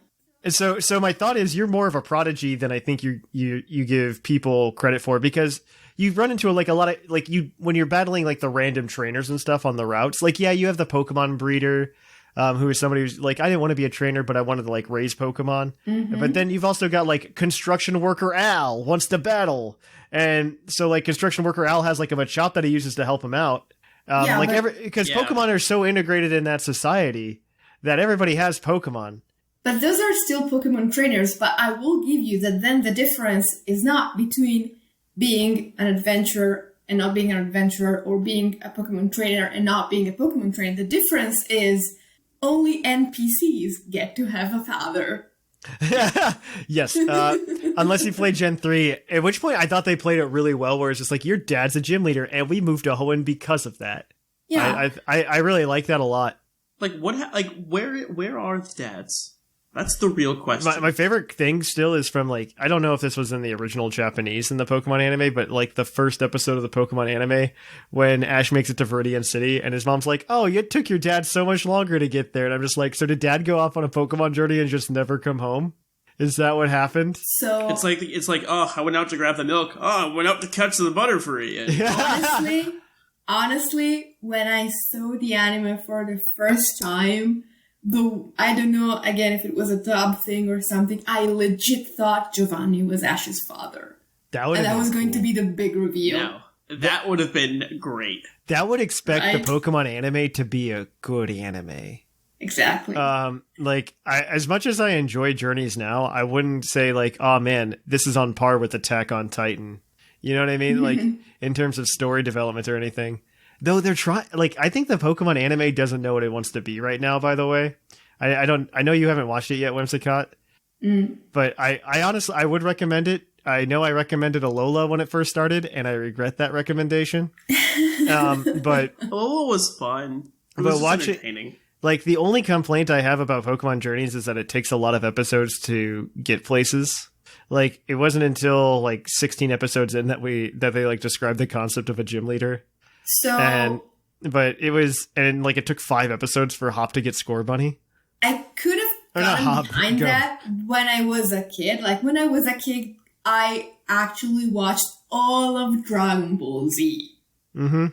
So my thought is you're more of a prodigy than I think you give people credit for, because you run into a lot of, like, when you're battling like the random trainers and stuff on the routes, like, yeah, you have the Pokemon breeder, who is somebody who's like, I didn't want to be a trainer, but I wanted to like raise Pokemon. Mm-hmm. But then you've also got like construction worker Al wants to battle. And so like construction worker Al has like a Machop that he uses to help him out. Because Pokemon are so integrated in that society that everybody has Pokemon. But those are still Pokemon trainers, but I will give you that then the difference is not between being an adventurer and not being an adventurer, or being a Pokemon trainer and not being a Pokemon trainer. The difference is only NPCs get to have a father. Yes, unless you play Gen 3, at which point I thought they played it really well, where it's just like, your dad's a gym leader, and we moved to Hoenn because of that. Yeah. I really like that a lot. Like, where are the dads? That's the real question. My favorite thing still is from, like, I don't know if this was in the original Japanese in the Pokemon anime, but like the first episode of the Pokemon anime when Ash makes it to Viridian City and his mom's like, oh, it took your dad so much longer to get there. And I'm just like, so did dad go off on a Pokemon journey and just never come home? Is that what happened? So it's like, oh, I went out to grab the milk. Oh, I went out to catch the Butterfree. And honestly, when I saw the anime for the first time, though I don't know, again, if it was a dub thing or something, I legit thought Giovanni was Ash's father. That was going to be the big reveal. No, that would have been great. That would expect the Pokemon anime to be a good anime. Exactly. As much as I enjoy Journeys now, I wouldn't say like, oh man, this is on par with Attack on Titan. You know what I mean? Like, in terms of story development or anything. Though they're trying, like, I think the Pokemon anime doesn't know what it wants to be right now, by the way. I know you haven't watched it yet, Whimsicott. But I honestly, I would recommend it. I know I recommended Alola when it first started, and I regret that recommendation. But Alola was fun. It But was watch just it- entertaining. like the only complaint I have about Pokemon Journeys is that it takes a lot of episodes to get places. Like it wasn't until like 16 episodes in that they like described the concept of a gym leader. So But it took 5 episodes for Hop to get Score Bunny. I could have Or not gotten Hop, behind Go. that when I was a kid. Like when I was a kid, I actually watched all of Dragon Ball Z. Mm-hmm.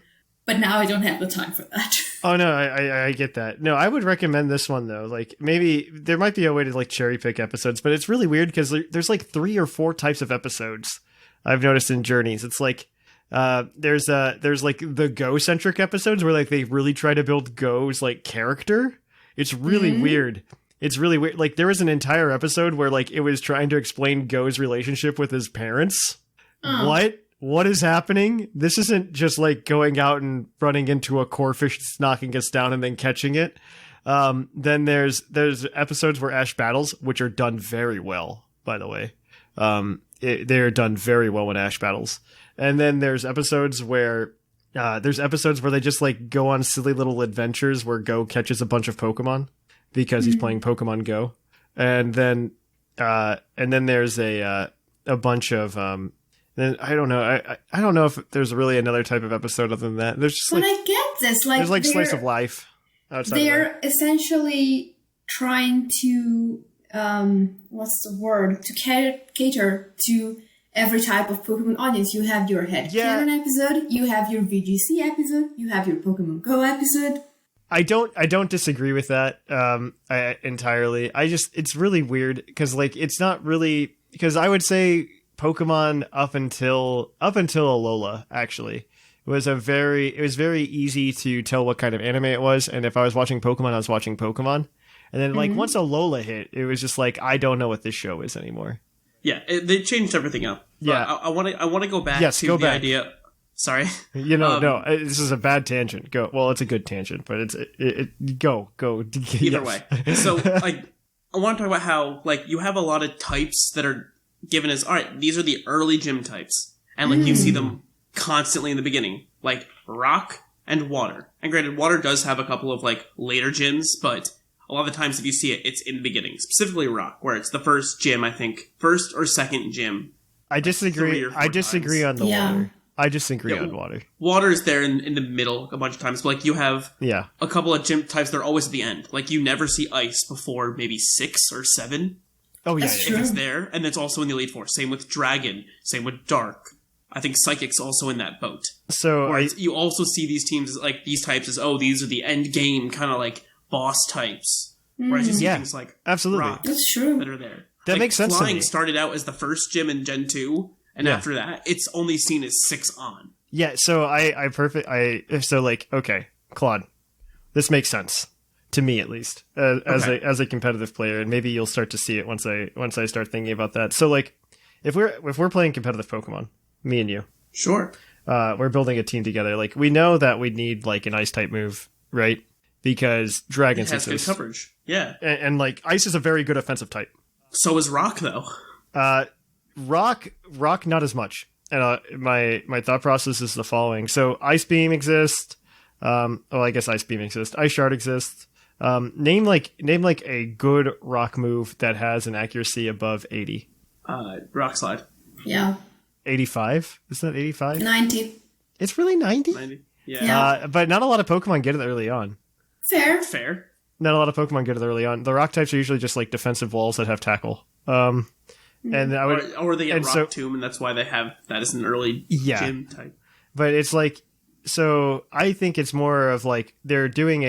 But now I don't have the time for that. Oh no, I get that. No, I would recommend this one though. Like maybe there might be a way to like cherry pick episodes, but it's really weird because there's like 3 or 4 types of episodes I've noticed in Journeys. It's like there's like the Go centric episodes where like they really try to build Go's like character. It's really weird. It's really weird. Like there was an entire episode where like it was trying to explain Go's relationship with his parents. What is happening? This isn't just like going out and running into a core fish that's knocking us down and then catching it. Then there's episodes where Ash battles, which are done very well, by the way. They're done very well when Ash battles. And then there's episodes where they just like go on silly little adventures where Go catches a bunch of Pokemon because he's playing Pokemon Go. And then there's a bunch of then I don't know. I don't know if there's really another type of episode other than that. There's just But like I get this. Like there's like slice of life outside. They're essentially trying to what's the word? To cater to every type of Pokemon audience. You have your headcanon episode, you have your VGC episode, you have your Pokemon Go episode. I don't disagree with that entirely. It's really weird because like it's not really because I would say Pokemon up until Alola actually it was very easy to tell what kind of anime it was, and if I was watching Pokemon, I was watching Pokemon. And then like once Alola hit, it was just like I don't know what this show is anymore. Yeah, they changed everything up. But Yeah. I want to go back to go the back. idea. Sorry. No, this is a bad tangent. Go. Well, it's a good tangent, but go. Either way. So like I want to talk about how like you have a lot of types that are given as, all right, these are the early gym types. And like you see them constantly in the beginning, like rock and water. And granted, water does have a couple of like later gyms, but a lot of the times if you see it, it's in the beginning. Specifically rock, where it's the first gym, I think, first or second gym. I disagree. I disagree on the water. I disagree on water. Water is there in the middle a bunch of times, but like you have a couple of gym types that are always at the end. Like you never see ice before maybe 6 or 7. Oh yeah, If it's there, and it's also in the Elite Four. Same with Dragon, same with Dark. I think Psychic's also in that boat. So you also see these teams like these types as these are the end game kind of like boss types. Whereas you see things like absolutely Rock That's true. that are there. That like, makes sense to Flying me. started out as the first gym in Gen 2, and after that, it's only seen as 6 on. Yeah, so okay, Claude, this makes sense to me at least as a competitive player, and maybe you'll start to see it once I start thinking about that. So like, if we're playing competitive Pokemon, me and you, Sure, we're building a team together. Like we know that we need like an Ice type move, right? Because Dragons it has good coverage. Yeah, and like Ice is a very good offensive type. So is Rock though. Rock, not as much. And my thought process is the following. So Ice Beam exists. I guess Ice Beam exists. Ice Shard exists. Name like a good rock move that has an accuracy above 80. Rock Slide. Yeah. 85? Isn't that 85? 90. It's really 90? 90. Yeah. But not a lot of Pokemon get it early on. Fair. Not a lot of Pokemon get it early on. The rock types are usually just like defensive walls that have tackle. And I would, or they get Rock so, Tomb, and that's why they have that as an early gym type. But it's like, so I think it's more of like they're doing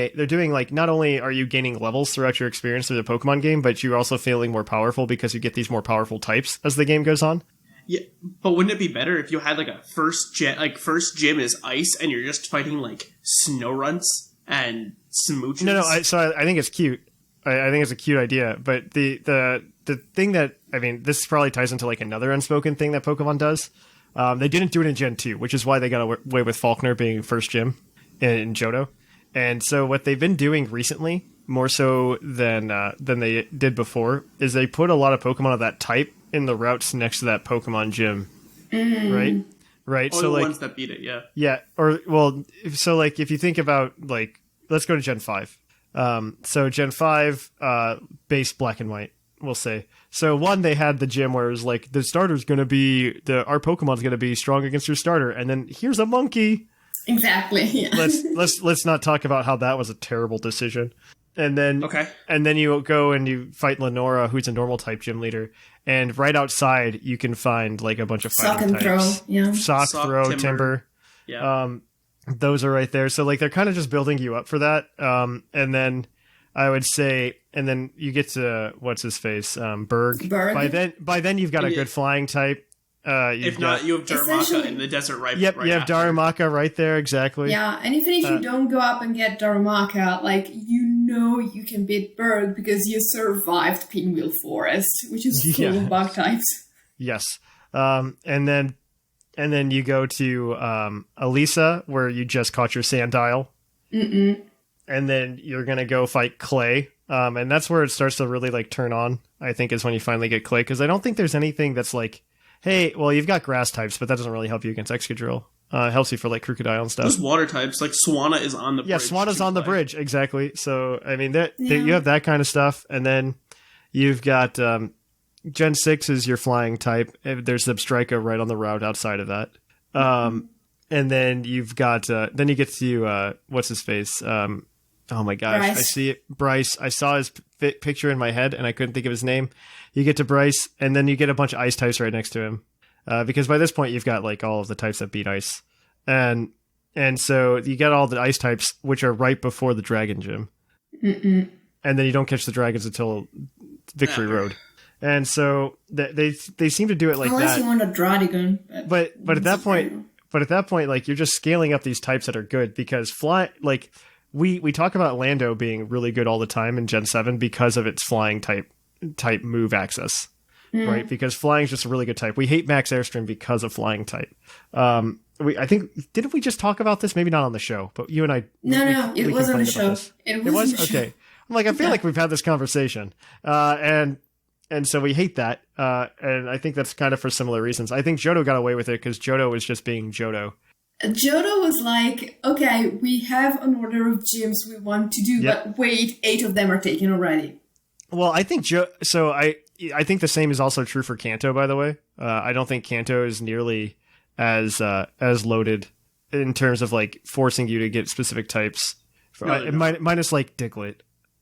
like, not only are you gaining levels throughout your experience through the Pokemon game, but you're also feeling more powerful because you get these more powerful types as the game goes on. Yeah, but wouldn't it be better if you had like a first gym is ice and you're just fighting like Snowrunts and Smooches? No, I think it's cute. I think it's a cute idea, but the thing that, I mean, this probably ties into like another unspoken thing that Pokemon does. They didn't do it in Gen 2, which is why they got away with Faulkner being first gym in Johto. And so what they've been doing recently, more so than they did before, is they put a lot of Pokemon of that type in the routes next to that Pokemon gym, right? Right. Oh, so the like ones that beat it, yeah. yeah, or well, so like if you think about like let's go to Gen 5. So Gen 5 base black and white, we'll say. So one, they had the gym where it was like the starter's going to be our Pokemon's going to be strong against your starter, and then here's a monkey. Exactly. Yeah. Let's not talk about how that was a terrible decision. And then Okay. and then you go and you fight Lenora, who's a normal type gym leader, and right outside you can find like a bunch of Sock fighting and throw. types. Yeah. Sock, throw, timber. Yeah. Those are right there. So like they're kind of just building you up for that. And then I would say, and then you get to what's his face, Berg. By then you've got a good flying type. If not, you have Darumaka in the desert right. Yep, right you have after. Darumaka right there, exactly. Yeah, and even if you don't go up and get Darumaka, like, you know you can beat Berg because you survived Pinwheel Forest, which is full of bug types. Yes. And then you go to Elisa, where you just caught your Sandile. And then you're going to go fight Clay. And that's where it starts to really, like, turn on, I think, is when you finally get Clay. Because I don't think there's anything that's like, hey, well, you've got grass types, but that doesn't really help you against Excadrill. It helps you for, like, Crocodile and stuff. Those water types, like Swanna is on the bridge. Yeah, Swanna's on the bridge, exactly. So, I mean, you have that kind of stuff. And then you've got Gen 6 is your flying type. There's Zebstrika right on the route outside of that. And then you've got, then you get to, what's his face? Oh my gosh, Bryce. I see it. Bryce. I saw his picture in my head and I couldn't think of his name. You get to Bryce and then you get a bunch of ice types right next to him. Because by this point you've got like all of the types that beat ice. And so you get all the ice types, which are right before the Dragon Gym. And then you don't catch the dragons until Victory Road. And so they seem to do it like Unless that. you want a Draudigon. But at that point, like, you're just scaling up these types that are good because like we talk about Lando being really good all the time in Gen 7 because of its flying type move access, right? Because flying is just a really good type. We hate Max Airstream because of flying type. I think didn't we just talk about this? Maybe not on the show, but you and I. No, it was on the show. It was okay. I'm like, I feel like we've had this conversation, and so we hate that, and I think that's kind of for similar reasons. I think Johto got away with it because Johto was just being Johto. Johto was like, okay, we have an order of gyms we want to do, but wait, 8 of them are taken already. Well, I think I think the same is also true for Kanto, by the way. I don't think Kanto is nearly as loaded in terms of like forcing you to get specific types. Minus like Diglett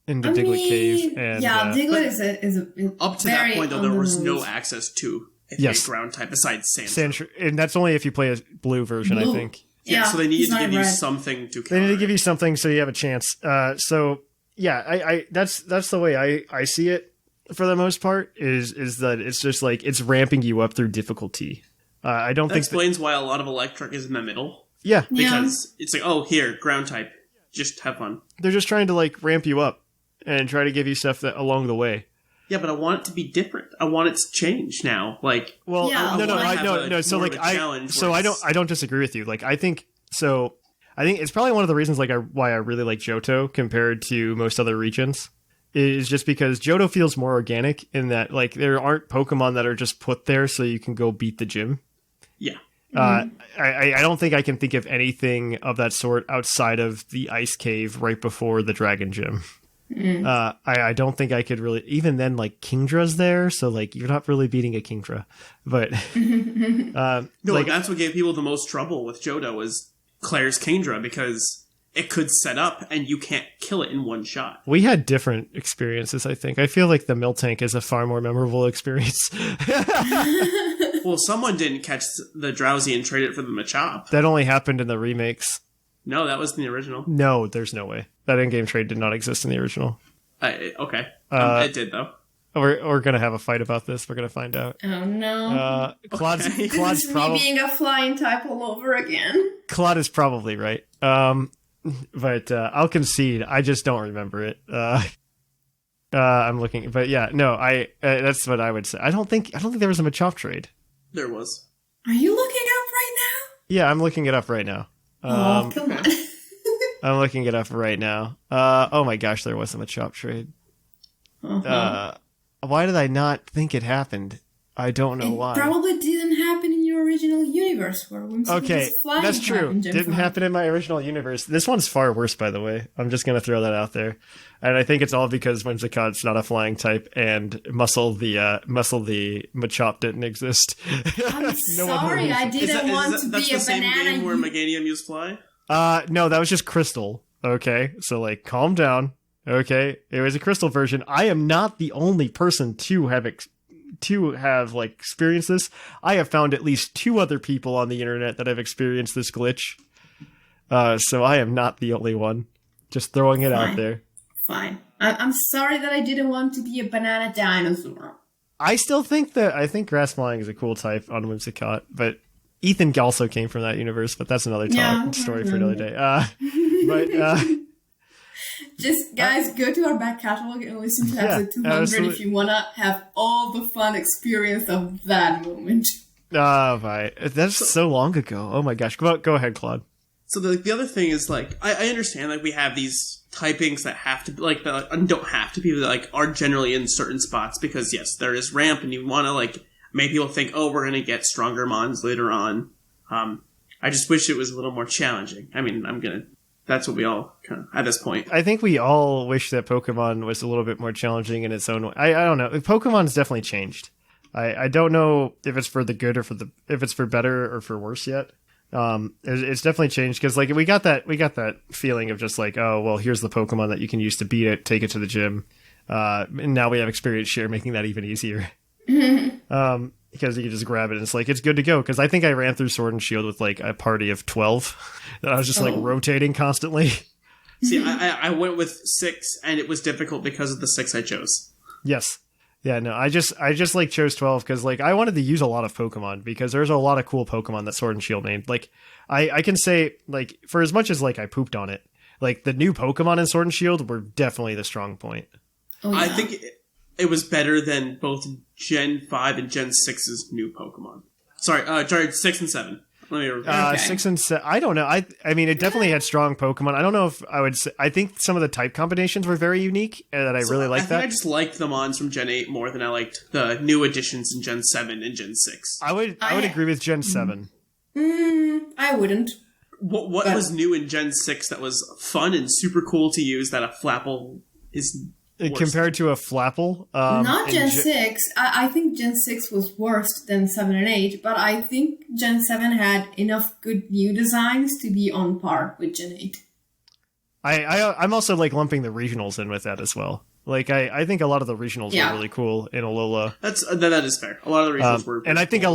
in the Diglett cave. And, Diglett is a up to that point though, there was no access to a ground type besides Sandshrew. And that's only if you play a blue version, I think. Yeah, so they needed to give you something to counter. They need to give you something so you have a chance. So yeah, I that's the way I see it for the most part is that it's just like it's ramping you up through difficulty. I don't think explains why a lot of electric is in the middle. Yeah, because it's like, oh, here, ground type, just have fun. They're just trying to like ramp you up and try to give you stuff that along the way. Yeah, but I want it to be different. I want it to change now. Like, well, no. So like, I don't disagree with you. Like, I think it's probably one of the reasons like why I really like Johto compared to most other regions is just because Johto feels more organic in that like there aren't Pokemon that are just put there so you can go beat the gym. Yeah. I don't think I can think of anything of that sort outside of the ice cave right before the Dragon Gym. I don't think I could really, even then, like Kingdra's there, so like you're not really beating a Kingdra, but that's what gave people the most trouble with Johto was Claire's Kingdra because it could set up and you can't kill it in one shot. We had different experiences. I think I feel like the Miltank is a far more memorable experience. Well, someone didn't catch the Drowsy and trade it for the Machop. That only happened in the remakes. No, that was in the original. No, there's no way. That in-game trade did not exist in the original. Okay. It did, though. We're going to have a fight about this. We're going to find out. Oh, no. Claude's This is me being a flying type all over again. Claude is probably right. But I'll concede. I just don't remember it. I'm looking. But yeah, no, that's what I would say. I don't think there was a Machop trade. There was. Are you looking up right now? Yeah, I'm looking it up right now. Oh, come on. I'm looking it up right now. Oh my gosh, there was a Machop trade. Why did I not think it happened? I don't know It why. probably didn't happen in your original universe where Whimsicott Okay, was flying that's high true. in Gen Didn't 5. happen in my original universe. This one's far worse, by the way. I'm just going to throw that out there. And I think it's all because Whimsicott's not a flying type and Muscle the Machop didn't exist. I'm No one sorry, I believes didn't want to that's be the a same banana. game where Meganium used fly? No, that was just Crystal. Okay, so like, calm down. Okay, it was a Crystal version. I am not the only person to have like experienced this. I have found at least 2 other people on the internet that have experienced this glitch. So I am not the only one. Just throwing it out there. Fine. I'm sorry that I didn't want to be a banana dinosaur. I think grass flying is a cool type on Whimsicott, but Ethan also came from that universe, but that's another story for another day. Just, guys, go to our back catalog and listen to episode 200 absolutely. if you want to have all the fun experience of that moment. Right. That's so long ago. Oh my gosh. Go ahead, Claude. So the other thing is, like, I understand, like, we have these typings that have to be, like, that don't have to be, like, are generally in certain spots because, yes, there is ramp and you want to, like, make people think, oh, we're going to get stronger mons later on. I just wish it was a little more challenging. I mean, that's what we all kind of, at this point. I think we all wish that Pokemon was a little bit more challenging in its own way. I don't know. Pokemon's definitely changed. I don't know if it's for the good or if it's for better or for worse yet. It's definitely changed because like we got that feeling of just like, oh well, here's the Pokemon that you can use to beat it, take it to the gym, and now we have experience share making that even easier. Because you can just grab it and it's like it's good to go. Because I think I ran through Sword and Shield with like a party of 12 that I was just like rotating constantly. See, I went with 6 and it was difficult because of the 6 I chose. Yes. Yeah, no, I just like chose 12 because like I wanted to use a lot of Pokemon because there's a lot of cool Pokemon that Sword and Shield made. Like I can say like for as much as like I pooped on it, like the new Pokemon in Sword and Shield were definitely the strong point. Oh, yeah. I think it was better than both Gen 5 and Gen 6's new Pokemon. Sorry, 6 and 7. Let me Okay. 6 and 7. I don't know. I mean, it definitely had strong Pokemon. I don't know if I would say. I think some of the type combinations were very unique, and that I really liked that. I just liked the Mons from Gen 8 more than I liked the new additions in Gen 7 and Gen 6. I would agree with Gen 7. I wouldn't. What was new in Gen 6 that was fun and super cool to use that a Flapple is worse? Compared to a Flapple? Not Gen 6. I think Gen 6 was worse than 7 and 8, but I think Gen 7 had enough good new designs to be on par with Gen 8. I'm also like lumping the regionals in with that as well. Like I think a lot of the regionals were really cool in Alola. That is fair. A lot of the regionals were, and I think cool. a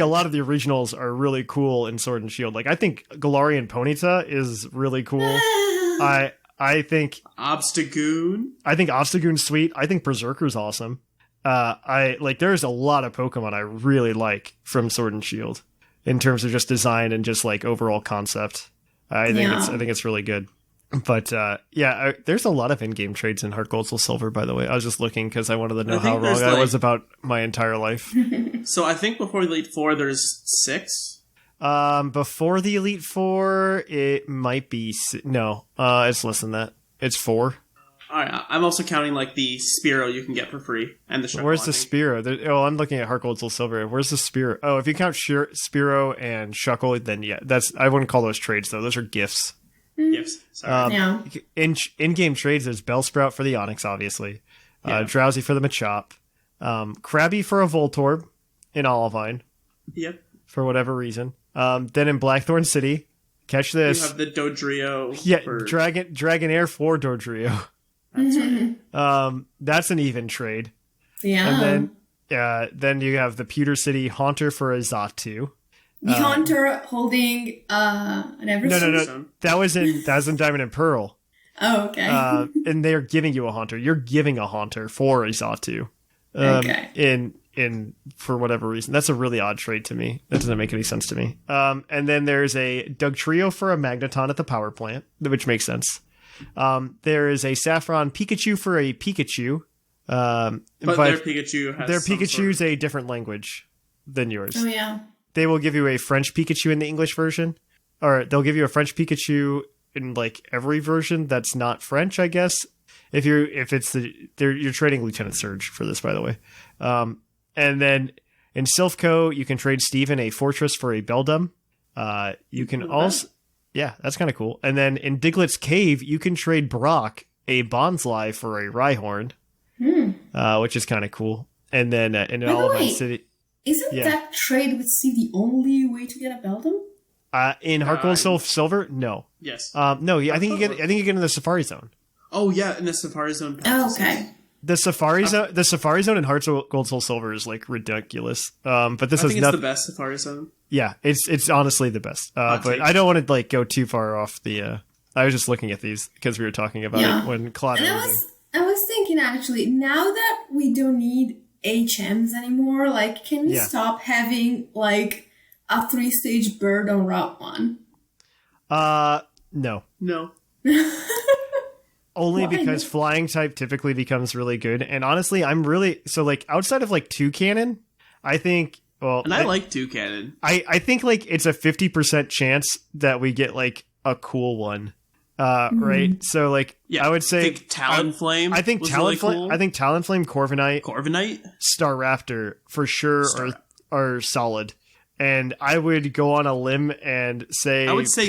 lot of the originals are really cool in Sword and Shield. Like I think Galarian Ponyta is really cool. I think Obstagoon. I think Obstagoon's sweet. I think Berserker's awesome. There's a lot of Pokemon I really like from Sword and Shield in terms of just design and just like overall concept. I think it's really good. But there's a lot of in-game trades in Heart Gold Soul Silver. By the way, I was just looking because I wanted to know how wrong I was about my entire life. So I think before Elite Four, there's 6. Before the Elite Four, it might be it's less than that. It's 4. All right, I'm also counting like the Spearow you can get for free and the Shuckle. Where's the Spearow? I'm looking at Heart Gold Soul Silver. Where's the Spearow? Oh, if you count Spearow and Shuckle, then yeah, I wouldn't call those trades though. Those are gifts. Gifts. Sorry. In-game trades, there's Bellsprout for the Onix, obviously. Drowsy for the Machop. Krabby for a Voltorb in Olivine. Yep. For whatever reason. Then in Blackthorn City, catch this. You have the Dodrio. Yeah, Dragonair for Dodrio. That's right. That's an even trade. Yeah. And then you have the Pewter City Haunter for a Xatu. The Haunter holding an Everstone? No. That was in Diamond and Pearl. Oh, okay. And they're giving you a Haunter. You're giving a Haunter for a Xatu. Okay. In for whatever reason. That's a really odd trade to me. That doesn't make any sense to me. And then there's a Dugtrio for a Magneton at the power plant, which makes sense. There is a Saffron Pikachu for a Pikachu. But their Pikachu has their Pikachu's a different language than yours. Oh, yeah. They will give you a French Pikachu in the English version, or they'll give you a French Pikachu in like every version that's not French, I guess. You're trading Lieutenant Surge for this, by the way. And then In Silphco, you can trade Steven a Fortress for a Beldum. You can also... Yeah, that's kind of cool. And then in Diglett's Cave, you can trade Brock a Bonsly for a Rhyhorn, which is kind of cool. And then in Olivine City... Isn't that trade with C the only way to get a Beldum? In Heart Gold Soul Silver, no. Yes. No, I think you get in the Safari Zone. Oh yeah, in the Safari Zone. Oh, okay. The Safari Zone in Heart Gold Soul Silver is like ridiculous. But this I is think it's the best Safari Zone. Yeah, it's honestly the best. But I don't want to like go too far off the. I was just looking at these because we were talking about it when Clod. And I was thinking actually, now that we don't need HMs anymore, like, can we stop having like a 3-stage bird on Route 1? No. Only Why? because flying type typically becomes really good. And honestly, I'm really... So, like, outside of, like, Toucanon, I think... Well, and I like Toucanon. I think, like, it's a 50% chance that we get, like, a cool one. Right? So, like, I would say... I think Talonflame I think Talonflame, I think Talonflame, Corviknight, Staraptor, for sure, are solid. And I would go on a limb and say... I would say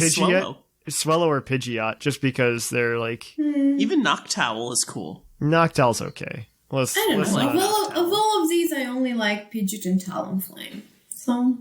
Swellow or Pidgeot, just because they're like... Even Noctowl is cool. Noctowl's okay. I don't know. Of all of these, I only like Pidgeot and Talonflame. So...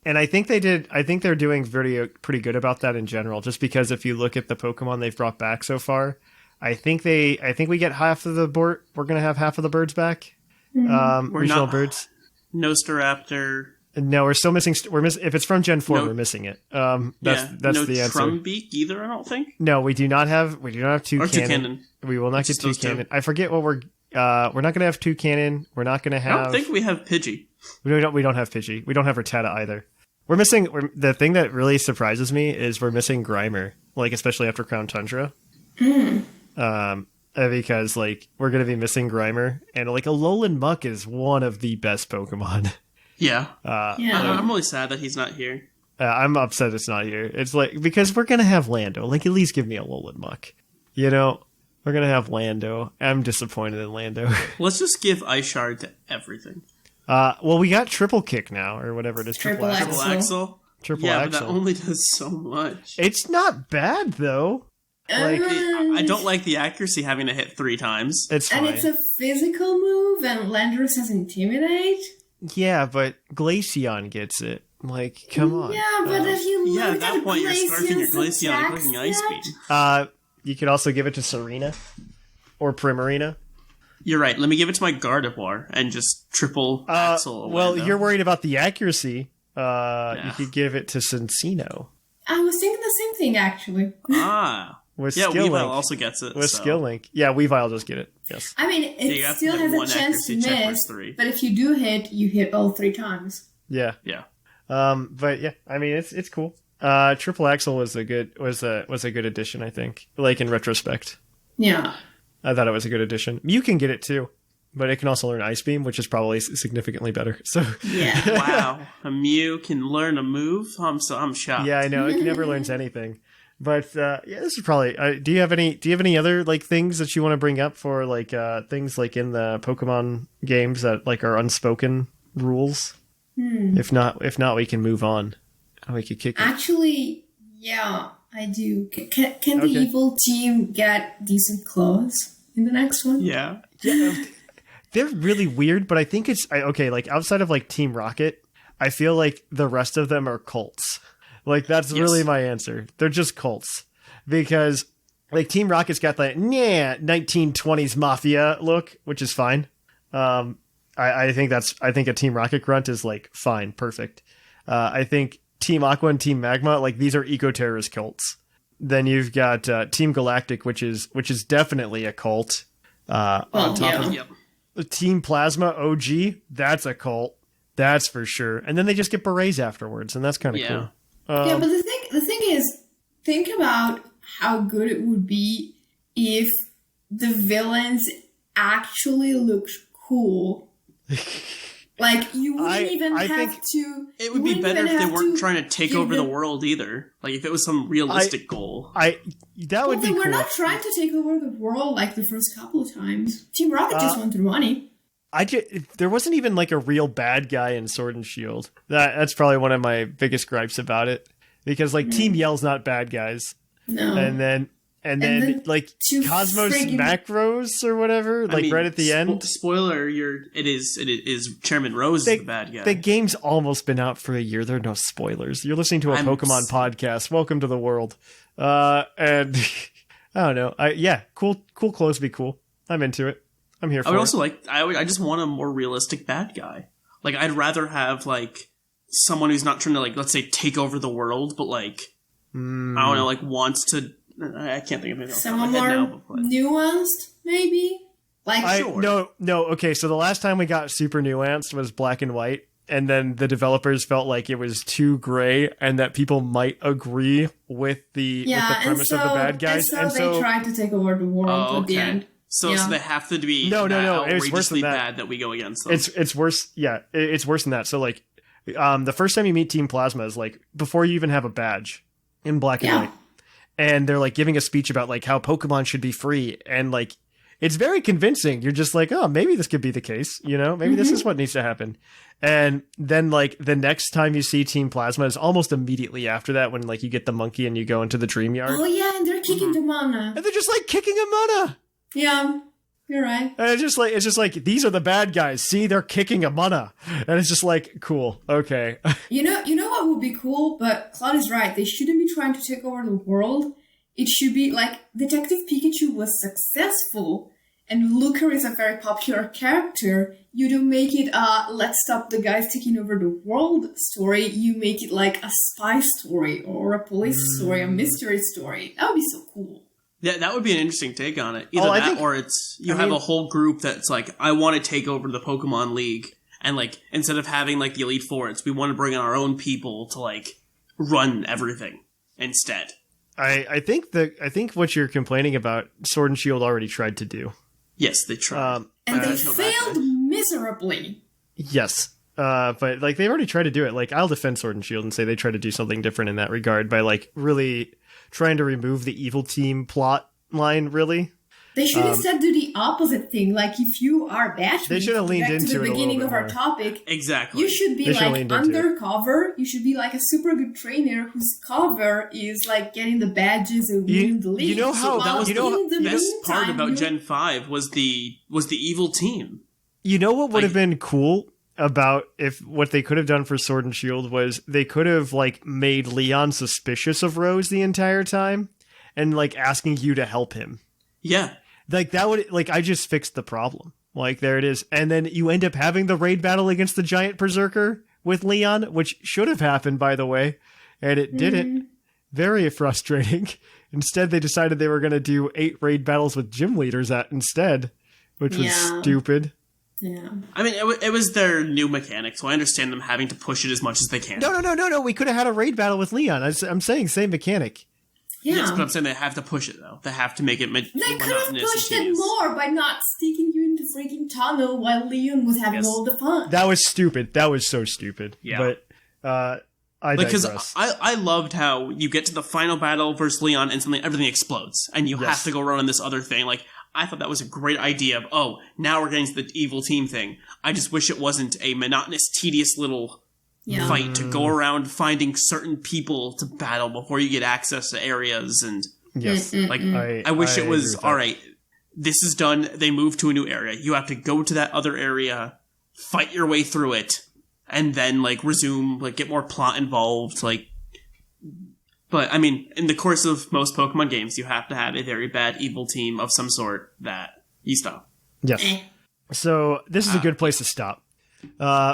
And I think they're doing pretty good about that in general, just because if you look at the Pokemon they've brought back so far, I think we get half of the board. We're going to have half of the birds back. Regional birds. No Staraptor. No, we're still missing. If it's from Gen 4, we're missing it. That's no the answer. Trumbeak either. I don't think. No, we do not have Toucanon. We will not get Toucanon. I forget what we're not going to have Toucanon. We're not going to have. I don't think we have Pidgey. We don't have Pidgey. We don't have Rattata either. We're missing. The thing that really surprises me is we're missing Grimer, like especially after Crown Tundra. Because like we're going to be missing Grimer, and like Alolan Muck is one of the best Pokemon. Yeah. I'm really sad that he's not here. I'm upset it's not here. It's like, because we're going to have Lando. Like, at least give me a Alolan Muck. You know? We're going to have Lando. I'm disappointed in Lando. Let's just give Ice Shard to everything. Well, we got Triple Kick now, or whatever it is. Triple Axle. But that only does so much. It's not bad, though. Like, I don't like the accuracy having to hit 3 times. It's fine. And it's a physical move, and Landorus has Intimidate. Yeah, but Glaceon gets it. Like, come on. Yeah, but if you look at that point, you're scarfing your Glaceon and clicking Ice Beam. You could also give it to Serena or Primarina. You're right. Let me give it to my Gardevoir and just triple Axle. Well, you're worried about the accuracy. You could give it to Cincino. I was thinking the same thing, actually. Weavile also gets it. With Skill Link. Yeah, Weavile does get it. Yes. I mean, it still has a chance to miss, but if you do hit, you hit all 3 times. Yeah. Yeah. But yeah, I mean, it's cool. Triple Axle was a good addition, I think. Like in retrospect. Yeah. I thought it was a good addition. You can get it too, but it can also learn Ice Beam, which is probably significantly better. So yeah. Wow, a Mew can learn a move. I'm shocked. Yeah, I know it never learns anything. But yeah, this is probably. Do you have any other like things that you want to bring up for like things like in the Pokemon games that like are unspoken rules? If not, we can move on. We could kick it. Actually, yeah, I do. Can the evil team get decent clothes in the next one? Yeah. They're really weird, but I think it's okay. Like outside of like Team Rocket, I feel like the rest of them are cults. Like that's really my answer. They're just cults because like Team Rocket's got that 1920s mafia look, which is fine. I think a Team Rocket grunt is like fine, perfect. I think Team Aqua and Team Magma, like these are eco-terrorist cults. Then you've got Team Galactic, which is definitely a cult. On top of Team Plasma OG, that's a cult. That's for sure. And then they just get berets afterwards, and that's kind of cool. Yeah, but the thing is, think about how good it would be if the villains actually looked cool. Like, you wouldn't even have to... It would be better if they weren't trying to take over the world either. Like, if it was some realistic goal. That would be cool. We're not trying to take over the world like the first couple of times. Team Rocket just wanted money. there wasn't even like a real bad guy in Sword and Shield. That's probably one of my biggest gripes about it, because like Team Yell's not bad guys. No. And then like Cosmos Macros or whatever, right at the end. Spoiler: it is Chairman Rose is the bad guy. The game's almost been out for a year. There are no spoilers. You're listening to a Pokemon podcast. Welcome to the world. And I don't know. Cool clothes be cool. I'm into it. I'm here for it. I would also I just want a more realistic bad guy. Like, I'd rather have like someone who's not trying to like, let's say, take over the world, but like I don't know, like wants to. I can't think of anything. Someone more nuanced, maybe. No. Okay, so the last time we got super nuanced was Black and White, and then the developers felt like it was too gray, and that people might agree with the premise of the bad guys, and so they tried to take over the world at the end. So they have to be outrageously bad that we go against them. It's worse. Yeah, it's worse than that. So like, the first time you meet Team Plasma is like before you even have a badge in Black and White. And they're like giving a speech about like how Pokemon should be free, and like it's very convincing. You're just like, oh, maybe this could be the case, maybe this is what needs to happen. And then like the next time you see Team Plasma is almost immediately after that, when like you get the monkey and you go into the Dream Yard. Oh yeah, and they're kicking the mana. And they're just like kicking a mana. Yeah, you're right. And it's just like these are the bad guys. See, they're kicking a mana, and it's just like cool. Okay. You know what would be cool, but Cloud is right. They shouldn't be trying to take over the world. It should be like Detective Pikachu was successful, and Lucario is a very popular character. You don't make it let's stop the guys taking over the world story. You make it like a spy story or a police story, a mystery story. That would be so cool. Yeah, that would be an interesting take on it. Either or it's have a whole group that's like, I want to take over the Pokemon League, and like instead of having like the Elite Four, we want to bring in our own people to like run everything instead. I think what you're complaining about, Sword and Shield already tried to do. Yes, they tried, and they failed miserably. Yes, but like they've already tried to do it. Like, I'll defend Sword and Shield and say they tried to do something different in that regard by like really trying to remove the evil team plot line. Really, they should instead do the opposite thing. Like, if you are Batchman, they should have leaned into to the beginning of our more. topic. Exactly, you should be like undercover. You should be like a super good trainer whose cover is like getting the badges and winning the league. You know how that was the best part about Gen 5 was the evil team. You know what would have been cool about what they could have done for Sword and Shield was they could have like made Leon suspicious of Rose the entire time and like asking you to help him. Yeah. Like that would I just fixed the problem. Like, there it is. And then you end up having the raid battle against the giant berserker with Leon, which should have happened, by the way, and it didn't. Very frustrating. Instead, they decided they were going to do 8 raid battles with gym leaders instead, which was stupid. Yeah. I mean, it was their new mechanic, so I understand them having to push it as much as they can. No. We could have had a raid battle with Leon. I'm saying same mechanic. Yeah. Yes, but I'm saying they have to push it, though. They have to make it They could have pushed it more by not sticking you into freaking tunnel while Leon was having all the fun. That was stupid. That was so stupid. Yeah. But, I digress. Because I loved how you get to the final battle versus Leon and suddenly everything explodes. And you have to go run on this other thing. Like, I thought that was a great idea of, now we're getting to the evil team thing. I just wish it wasn't a monotonous, tedious little fight to go around finding certain people to battle before you get access to areas. And I wish it was, all right, this is done. They move to a new area. You have to go to that other area, fight your way through it, and then like resume, like get more plot involved. Like, but I mean, in the course of most Pokemon games, you have to have a very bad evil team of some sort that you stop. Yes. So this is a good place to stop.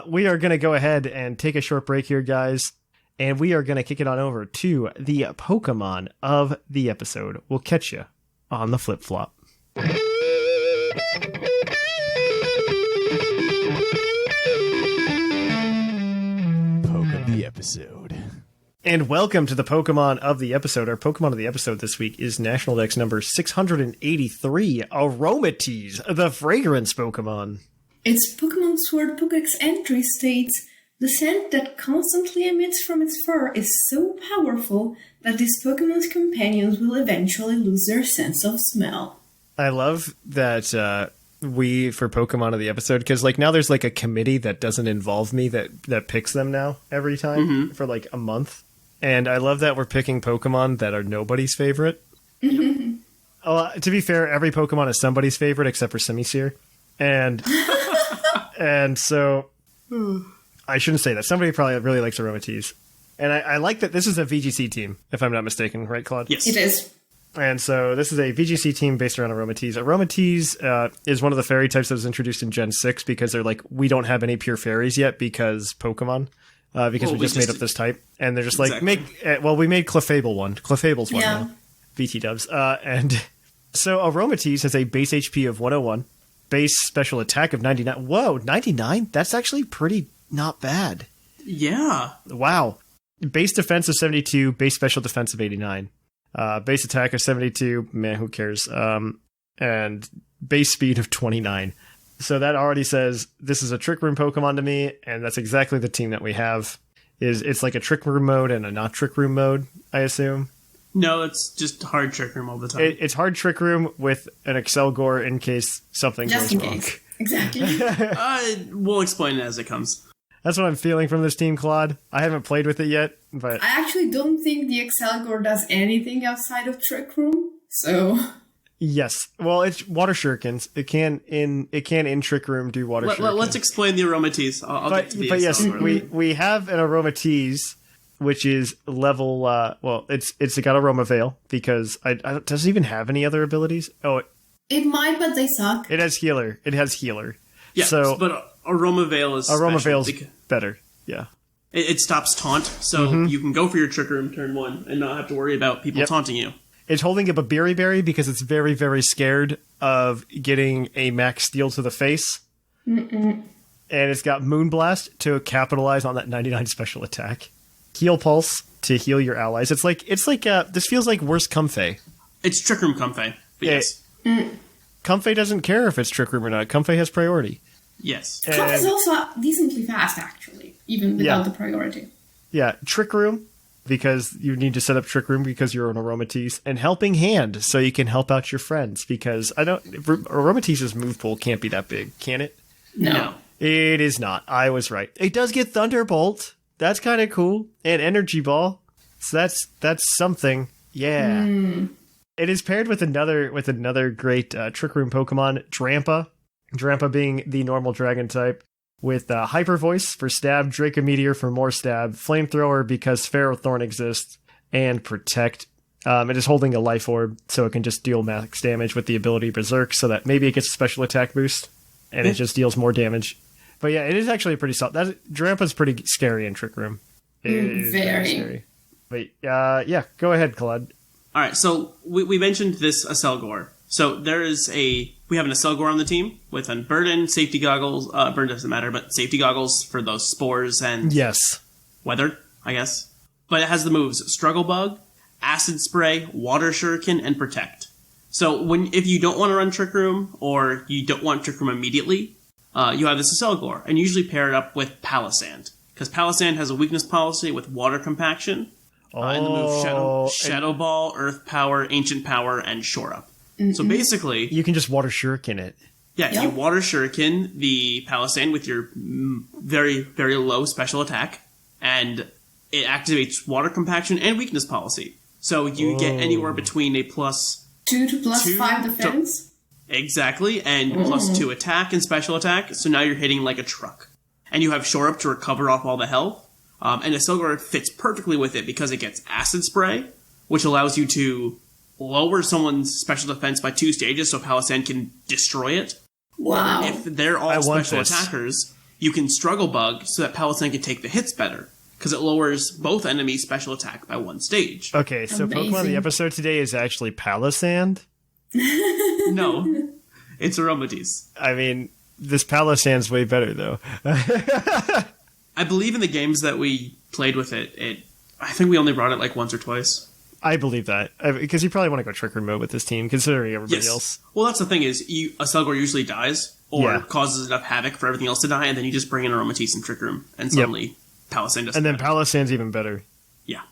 We are going to go ahead and take a short break here, guys, and we are going to kick it on over to the Pokemon of the episode. We'll catch you on the flip-flop. Poke of the episode. And welcome to the Pokemon of the episode. Our Pokemon of the episode this week is National Dex number 683, Aromatisse, the fragrance Pokemon. Its Pokemon Sword Pokedex entry states, the scent that constantly emits from its fur is so powerful that this Pokemon's companions will eventually lose their sense of smell. I love that we for Pokemon of the episode, because like now there's like a committee that doesn't involve me that picks them now every time for like a month, and I love that we're picking Pokemon that are nobody's favorite. To be fair, every Pokemon is somebody's favorite except for Simisear, and so I shouldn't say that. Somebody probably really likes Aromatisse, and I like that this is a VGC team, if I'm not mistaken, right, Claude? Yes, It is. And so this is a VGC team based around Aromatisse. Aromatisse is one of the fairy types that was introduced in Gen 6 because they're like, we don't have any pure fairies yet because Pokemon. Because we just made up this type. And they're just like, we made Clefable one. Clefable's one now. VT dubs. And so Aromatisse has a base HP of 101, base special attack of 99. Whoa, 99? That's actually pretty not bad. Yeah. Wow. Base defense of 72, base special defense of 89. Base attack of 72, man, who cares? And base speed of 29. So that already says this is a Trick Room Pokemon to me, and that's exactly the team that we have. It's like a Trick Room mode and a not Trick Room mode, I assume. No, it's just hard Trick Room all the time. It's hard Trick Room with an Excelgor in case something Just goes in wrong. case. Exactly. We'll explain it as it comes. That's what I'm feeling from this team, Claude. I haven't played with it yet, but I actually don't think the Excelgor does anything outside of Trick Room, so... yes. Well, it's Water Shurikens. It can in Trick Room do Water Shurikens. Let's explain the Aromatisse. I'll get to the but yes, Excelgor. we have an Aromatisse, which is level. It's got Aroma Veil because does it even have any other abilities? Oh, It might, but they suck. it has Healer. It has Healer. Yeah, so but Aroma Veil is Aroma special Veil's better. Yeah. It stops taunt, so you can go for your Trick Room turn 1 and not have to worry about people taunting you. It's holding up a Berry because it's very, very scared of getting a Max Steel to the face. And it's got Moonblast to capitalize on that 99 special attack. Heal Pulse to heal your allies. It's like this feels like worse Comfey. It's Trick Room Comfey, but yes. Comfey doesn't care if it's Trick Room or not. Comfey has priority. Yes. Club is also decently fast, actually, even without the priority. Yeah, Trick Room, because you need to set up Trick Room because you're an Aromatisse, and Helping Hand, so you can help out your friends, because Aromatisse's move pool can't be that big, can it? No. It is not. I was right. It does get Thunderbolt. That's kind of cool. And Energy Ball. So that's something. Yeah. It is paired with another great Trick Room Pokemon, Drampa. Drampa being the normal dragon type, with Hyper Voice for stab, Draco Meteor for more stab, Flamethrower because Ferrothorn exists, and Protect. It is holding a Life Orb, so it can just deal max damage with the ability Berserk, so that maybe it gets a special attack boost, and it just deals more damage. But yeah, it is actually pretty solid. Drampa's pretty scary in Trick Room. It is very scary. But yeah, go ahead, Claude. All right, so we mentioned this Excelgor. So we have an Excelgor on the team with Burden, safety goggles. Burden doesn't matter, but safety goggles for those spores and weather, I guess. But it has the moves Struggle Bug, Acid Spray, Water Shuriken, and Protect. So if you don't want to run Trick Room or you don't want Trick Room immediately, you have this Excelgor, and usually pair it up with Palisand, because Palisand has a weakness policy with Water Compaction, and the move Shadow Ball, Earth Power, Ancient Power, and Shore Up. So basically, you can just Water Shuriken it. Yeah, you Water Shuriken the Palisand with your very, very low special attack, and it activates Water Compaction and Weakness Policy. So you get anywhere between a +2 to +5 defense. Exactly, and +2 attack and special attack. So now you're hitting like a truck, and you have Shore Up to recover off all the health. And Excelgor fits perfectly with it because it gets Acid Spray, which allows you to lower someone's special defense by 2 stages so Palisand can destroy it. Wow. If they're all special attackers, you can Struggle Bug so that Palisand can take the hits better, because it lowers both enemies' special attack by 1 stage. Okay, so Amazing. Pokemon of the episode today is actually Palisand? No, it's Aromatisse. I mean, this Palisand's way better, though. I believe in the games that we played with it, I think we only brought it like once or twice. I believe that, because you probably want to go Trick Room mode with this team, considering everybody else. Well, that's the thing is, Excelgor usually dies, or causes enough havoc for everything else to die, and then you just bring in Aromatisse and Trick Room, and suddenly Palisand does. And then Palisand's even better. Yeah.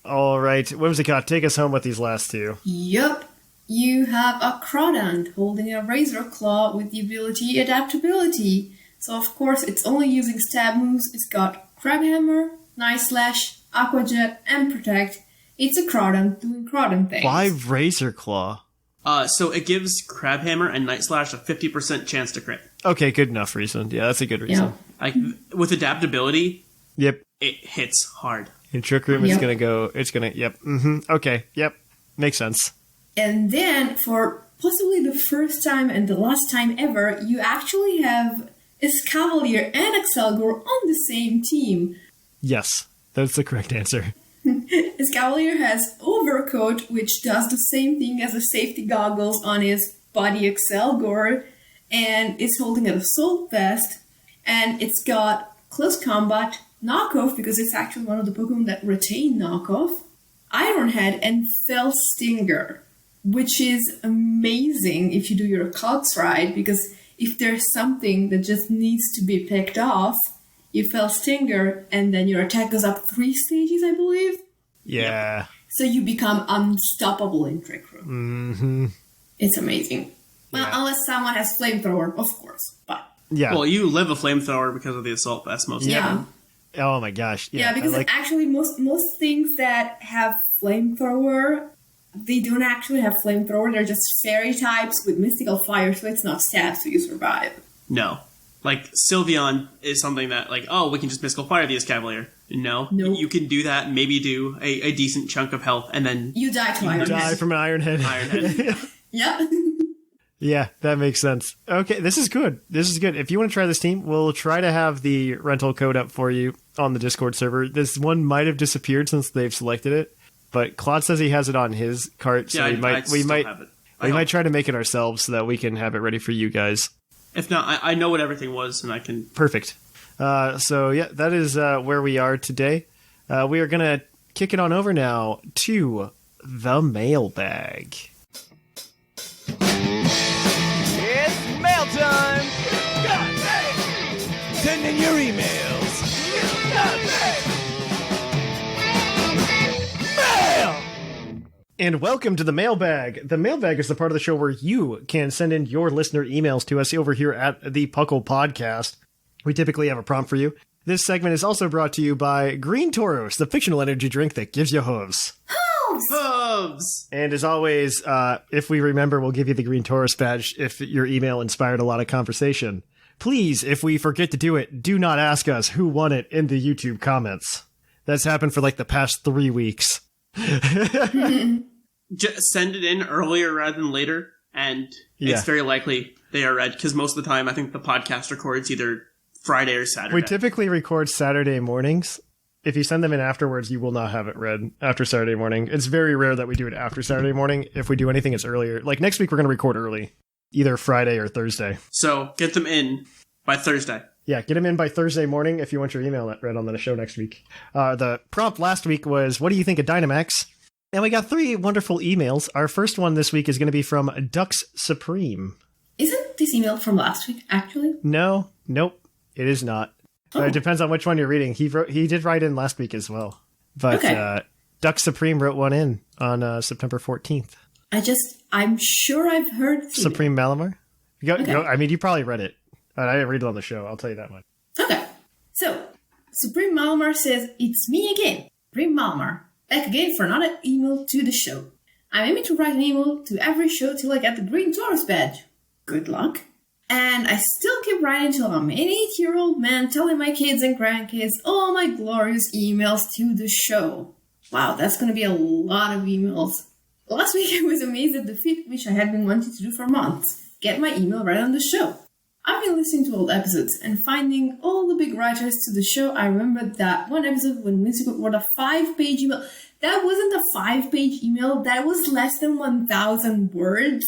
All right, Whimsicott, take us home with these last two. Yup. you have a Crawdont holding a Razor Claw with the ability Adaptability. So of course it's only using stab moves. It's got Crabhammer, Nice Slash, Aqua Jet, and Protect. It's a Crawdont doing Crawdont things. Why Razor Claw? So it gives Crabhammer and Night Slash a 50% chance to crit. Okay, good enough reason. Yeah, that's a good reason. Yeah. Like, with Adaptability, Yep. it hits hard. In Trick Room, it's Yep. going to go... It's going to... Yep. Okay. Yep. Makes sense. And then, for possibly the first time and the last time ever, you actually have Escavalier and Excelgor on the same team. Yes. That's the correct answer. Escavalier has Overcoat, which does the same thing as the safety goggles on his body Excelgor, and it's holding an Assault Vest, and it's got Close Combat, Knockoff, because it's actually one of the Pokemon that retain Knockoff, Ironhead, and Fell Stinger, which is amazing if you do your cards right, because if there's something that just needs to be picked off, you Fell Stinger, and then your attack goes up 3 stages, I believe. Yeah. So you become unstoppable in Trick Room. Mm-hmm. It's amazing. Well, Yeah. unless someone has Flamethrower, of course. But Yeah. Well, you live a Flamethrower because of the Assault Vest most of the yeah. time. Oh my gosh. Yeah, Yeah, because actually most things that have Flamethrower, they don't actually have Flamethrower. They're just fairy types with Mystical Fire, so it's not stab, so you survive. No. Like, Sylveon is something that, like, oh, we can just Mystical Fire the Escavalier. No. Nope. You can do that, maybe do a decent chunk of health, and then You die to Iron die Head. from an Ironhead. Ironhead. Yep. Yeah, that makes sense. Okay, this is good. This is good. If you want to try this team, we'll try to have the rental code up for you on the Discord server. This one might have disappeared since they've selected it, but Claude says he has it on his cart, so Yeah, we might I still have it. I we hope. might try to make it ourselves so that we can have it ready for you guys. If not, I know what everything was, and I can... Perfect. So yeah, that is where we are today. We are gonna kick it on over now to the mailbag. It's mail time! Send in your emails! Mail! And welcome to the mailbag. The mailbag is the part of the show where you can send in your listener emails to us over here at the PUCL Podcast. We typically have a prompt for you. This segment is also brought to you by Green Toros, the fictional energy drink that gives you hooves. Hooves! And as always, if we remember, we'll give you the Green Taurus badge if your email inspired a lot of conversation. Please, if we forget to do it, do not ask us who won it in the YouTube comments. That's happened for like the past 3 weeks. Just send it in earlier rather than later, and Yeah. it's very likely they are read, because most of the time I think the podcast records either Friday or Saturday. We typically record Saturday mornings. If you send them in afterwards, you will not have it read after Saturday morning. It's very rare that we do it after Saturday morning. If we do anything, it's earlier. Like next week, we're going to record early, either Friday or Thursday. So get them in by Thursday. Yeah, get them in by Thursday morning if you want your email read on the show next week. The prompt last week was, what do you think of Dynamax? And we got 3 wonderful emails. Our first one this week is going to be from Dux Supreme. Isn't this email from last week, actually? No, nope, it is not. Oh. It depends on which one you're reading. He did write in last week as well. But Okay. Dux Supreme wrote one in on September 14th. I'm sure I've heard this email. Supreme Malamar? Okay. I mean, you probably read it. I didn't read it on the show, I'll tell you that much. Okay. So, Supreme Malamar says, it's me again, Supreme Malamar, back again for another email to the show. I'm aiming to write an email to every show till I get the Green Taurus badge. Good luck. And I still keep writing till I'm an 8-year-old man telling my kids and grandkids all my glorious emails to the show. Wow, that's going to be a lot of emails. Last week I was amazed at the feat which I had been wanting to do for months. Get my email right on the show. I've been listening to old episodes and finding all the big writers to the show. I remember that one episode when Whimsicott wrote a 5-page email. That wasn't a 5-page email. That was less than 1,000 words.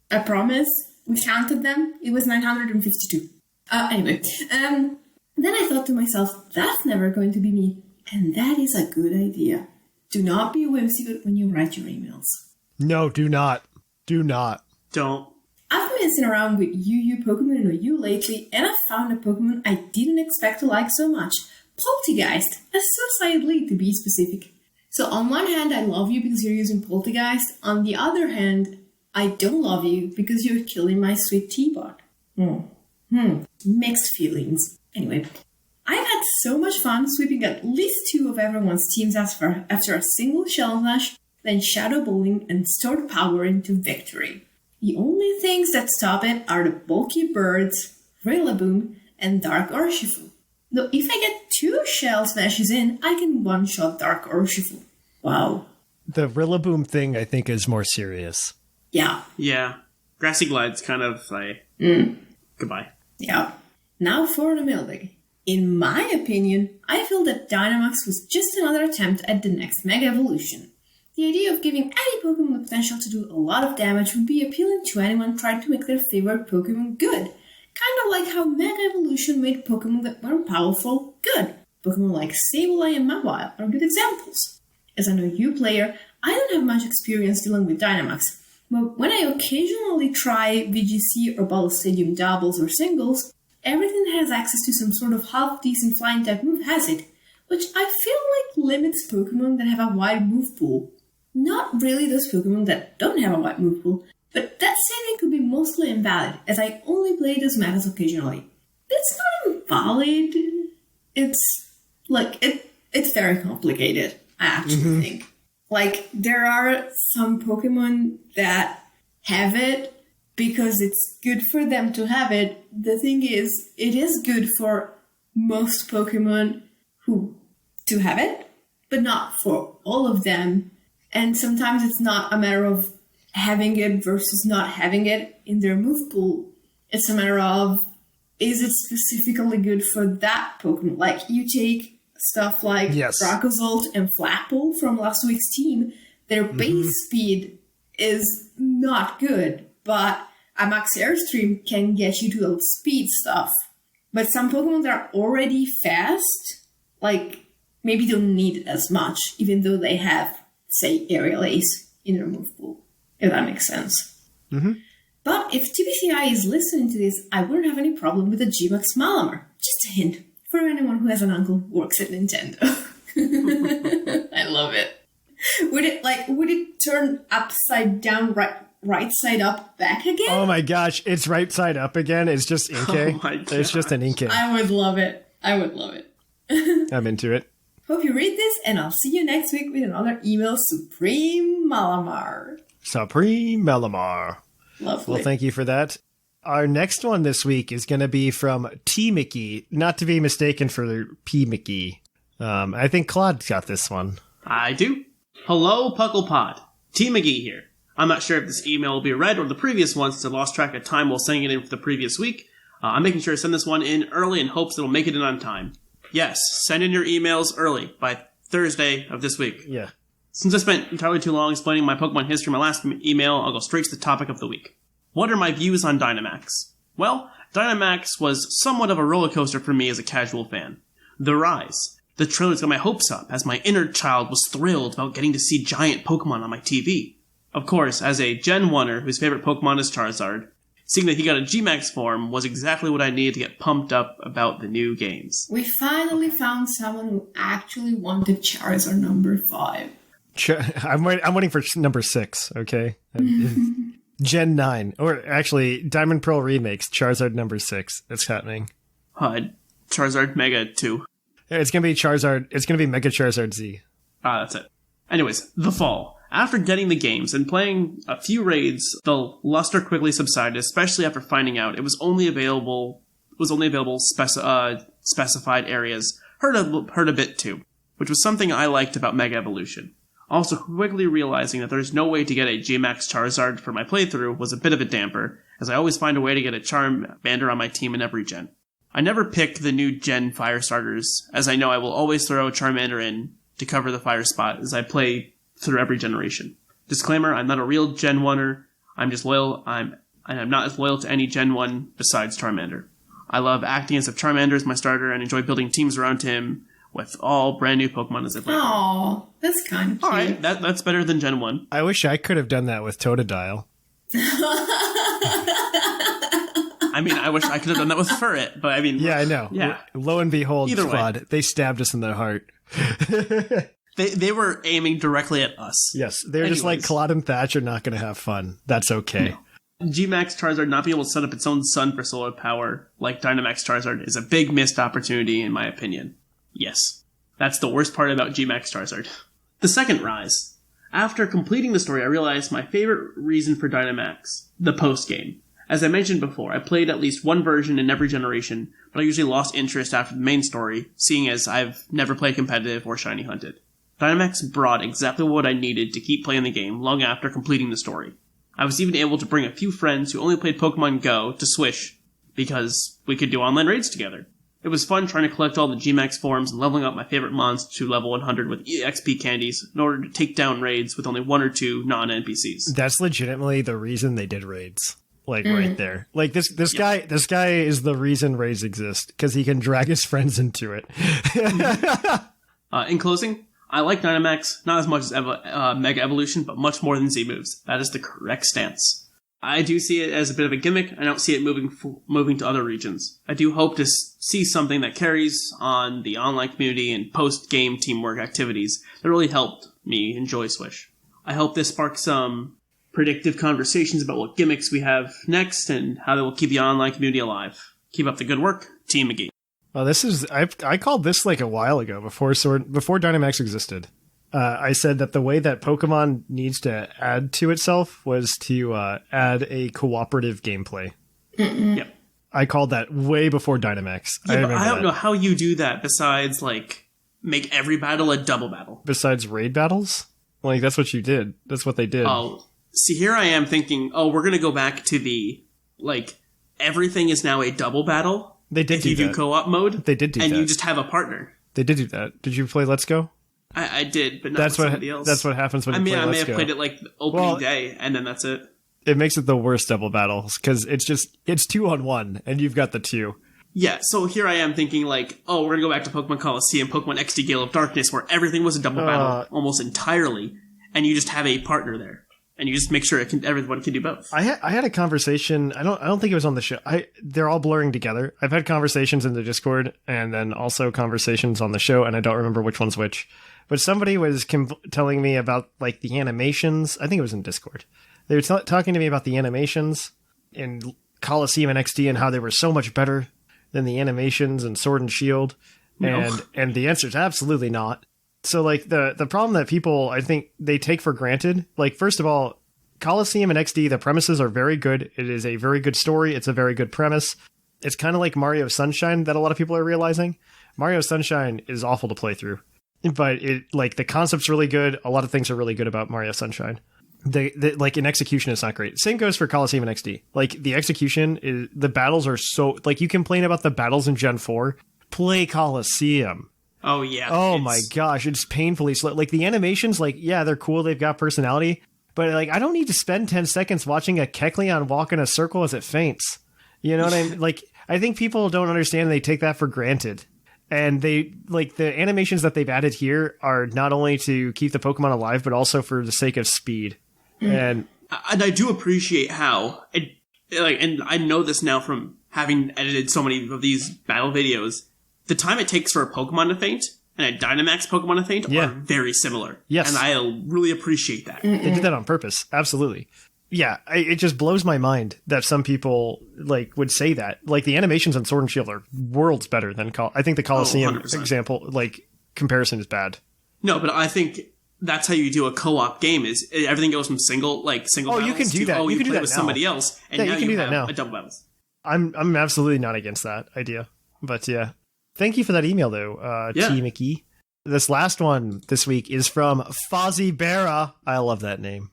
I promise. We counted them. It was 952. Anyway. Then I thought to myself, that's never going to be me. And that is a good idea. Do not be Whimsicott when you write your emails. No, do not. Do not. Don't. I've been messing around with UU Pokemon and OU lately, and I found a Pokemon I didn't expect to like so much. Poltegeist, a suicide lead to be specific. So on one hand, I love you because you're using Poltegeist. On the other hand, I don't love you because you're killing my sweet teapot. Mixed feelings. Anyway, I've had so much fun sweeping at least 2 of everyone's teams after a single shell smash, then shadow bowling and stored power into victory. The only things that stop it are the bulky birds, Rillaboom, and Dark Urshifu. Though if I get 2 shell smashes in, I can one-shot Dark Urshifu. Wow. The Rillaboom thing, I think, is more serious. Yeah. Yeah. Grassy Glide's kind of like... Goodbye. Yeah. Now for the Mailbag. In my opinion, I feel that Dynamax was just another attempt at the next Mega Evolution. The idea of giving any Pokemon the potential to do a lot of damage would be appealing to anyone trying to make their favorite Pokemon good. Kind of like how Mega Evolution made Pokemon that weren't powerful good. Pokemon like Sableye and Mawile are good examples. As a new player, I don't have much experience dealing with Dynamax, but when I occasionally try VGC or Battle Stadium doubles or singles, everything that has access to some sort of half-decent flying type move has it, which I feel like limits Pokemon that have a wide move pool. Not really those Pokemon that don't have a wide move pool, but that statement could be mostly invalid, as I only play those metas occasionally. It's not invalid. It's very complicated, I actually think. Like, there are some Pokemon that have it because it's good for them to have it. The thing is, it is good for most Pokemon to have it, but not for all of them. And sometimes it's not a matter of having it versus not having it in their move pool. It's a matter of, is it specifically good for that Pokemon? Like, you take stuff like Dracozolt and Flapple from last week's team, their base speed is not good, but a Max Airstream can get you to outspeed stuff. But some Pokemon that are already fast, like, maybe don't need it as much, even though they have, say, Aerial Ace in their move pool, if that makes sense. But if TBCI is listening to this, I wouldn't have any problem with a G-Max Malamar. Just a hint. For anyone who has an uncle who works at Nintendo. I love it. Would it turn upside down, right side up, back again? Oh my gosh, it's right side up again. It's just Inkay. Oh my God. It's just an Inkay. I would love it. I'm into it. Hope you read this, and I'll see you next week with another email, Supreme Malamar. Supreme Malamar. Lovely. Well, thank you for that. Our next one this week is going to be from T. Mickey, not to be mistaken for P. Mickey. I think Claude got this one. I do. Hello, PuclPod. T. McGee here. I'm not sure if this email will be read or the previous one since I lost track of time while sending it in for the previous week. I'm making sure to send this one in early in hopes it'll make it in on time. Yes, send in your emails early, by Thursday of this week. Yeah. Since I spent entirely too long explaining my Pokemon history in my last email, I'll go straight to the topic of the week. What are my views on Dynamax? Well, Dynamax was somewhat of a roller coaster for me as a casual fan. The rise. The trailers got my hopes up, as my inner child was thrilled about getting to see giant Pokemon on my TV. Of course, as a Gen 1er whose favorite Pokemon is Charizard, seeing that he got a G-Max form was exactly what I needed to get pumped up about the new games. We finally found someone who actually wanted Charizard number 5. I'm waiting for number 6, okay? Gen 9, or actually, Diamond Pearl remakes, Charizard number 6. That's happening. Charizard Mega 2. It's gonna be Charizard. It's gonna be Mega Charizard Z. That's it. Anyways, the fall. After getting the games and playing a few raids, the luster quickly subsided, especially after finding out it was only available specified areas. Heard a bit too, which was something I liked about Mega Evolution. Also, quickly realizing that there's no way to get a G-Max Charizard for my playthrough was a bit of a damper, as I always find a way to get a Charmander on my team in every gen. I never pick the new gen fire starters, as I know I will always throw a Charmander in to cover the fire spot as I play through every generation. Disclaimer, I'm not a real Gen 1er, I'm just loyal, I'm not as loyal to any Gen 1 besides Charmander. I love acting as if Charmander is my starter and enjoy building teams around him with all brand new Pokemon as I play. Aww, that's kind of cute. Alright, that's better than Gen 1. I wish I could have done that with Totodile. I mean, I wish I could have done that with Furret, but I mean... Yeah, I know. Yeah. Lo and behold, Either Claude, they stabbed us in the heart. They were aiming directly at us. Yes, they're just like, Clod and Thatch are not going to have fun. That's okay. No. G-Max Charizard not being able to set up its own sun for solar power like Dynamax Charizard is a big missed opportunity in my opinion. Yes. That's the worst part about G-Max Charizard. The second rise. After completing the story, I realized my favorite reason for Dynamax, the post-game. As I mentioned before, I played at least one version in every generation, but I usually lost interest after the main story, seeing as I've never played competitive or shiny hunted. Dynamax brought exactly what I needed to keep playing the game long after completing the story. I was even able to bring a few friends who only played Pokemon Go to Swish, because we could do online raids together. It was fun trying to collect all the G-Max forms and leveling up my favorite mons to level 100 with EXP candies in order to take down raids with only 1 or 2 non-NPCs. That's legitimately the reason they did raids. Like, right there. Like, this guy is the reason raids exist, because he can drag his friends into it. In closing, I like Dynamax, not as much as Mega Evolution, but much more than Z-moves. That is the correct stance. I do see it as a bit of a gimmick. I don't see it moving to other regions. I do hope to see something that carries on the online community and post-game teamwork activities that really helped me enjoy Swish. I hope this sparks some predictive conversations about what gimmicks we have next and how they will keep the online community alive. Keep up the good work, Team McGee. Well, this is I called this like a while ago before Dynamax existed. I said that the way that Pokemon needs to add to itself was to add a cooperative gameplay. Yep. I called that way before Dynamax. Yeah, I don't know how you do that besides like make every battle a double battle. Besides raid battles? Like that's what you did. That's what they did. Oh, see, here I am thinking, we're going to go back to the, like, everything is now a double battle. They did do that. If you do co-op mode. They did do that. And you just have a partner. They did do that. Did you play Let's Go? I did, but not with somebody else. That's what happens when you play Let's Go. I may have played it, like, the opening day, and then that's it. It makes it the worst double battles, because it's 2-on-1, and you've got the 2. Yeah, so here I am thinking, like, we're going to go back to Pokemon Coliseum, Pokemon XD Gale of Darkness, where everything was a double battle almost entirely, and you just have a partner there. And you just make sure everyone can do both. I had a conversation. I don't think it was on the show. They're all blurring together. I've had conversations in the Discord and then also conversations on the show, and I don't remember which one's which. But somebody was telling me about like the animations. I think it was in Discord. They were talking to me about the animations in Coliseum and XD and how they were so much better than the animations in Sword and Shield. No. And the answer is absolutely not. So, like, the problem that people, I think, they take for granted, like, first of all, Coliseum and XD, the premises are very good. It is a very good story. It's a very good premise. It's kind of like Mario Sunshine that a lot of people are realizing. Mario Sunshine is awful to play through. But, the concept's really good. A lot of things are really good about Mario Sunshine. In execution, it's not great. Same goes for Coliseum and XD. Like, the execution, the battles are so... Like, you complain about the battles in Gen 4. Play Coliseum. Oh, yeah. Oh, my gosh. It's painfully slow. Like, the animations, like, yeah, they're cool. They've got personality. But, like, I don't need to spend 10 seconds watching a Kecleon walk in a circle as it faints. You know what I mean? Like, I think people don't understand and they take that for granted. And they, like, the animations that they've added here are not only to keep the Pokemon alive, but also for the sake of speed. And I do appreciate how, and I know this now from having edited so many of these battle videos, the time it takes for a Pokemon to faint and a Dynamax Pokemon to faint are very similar. Yes. And I really appreciate that. They did that on purpose. Absolutely. Yeah, it just blows my mind that some people, like, would say that. Like, the animations on Sword and Shield are worlds better than... I think the Coliseum example, like, comparison is bad. No, but I think that's how you do a co-op game, is everything goes from single battles you can do that. you can do play that with now. somebody else, and now you have a double battles. I'm absolutely not against that idea. But, yeah. Thank you for that email, though, T. McKee. This last one this week is from Fozzie Berra. I love that name.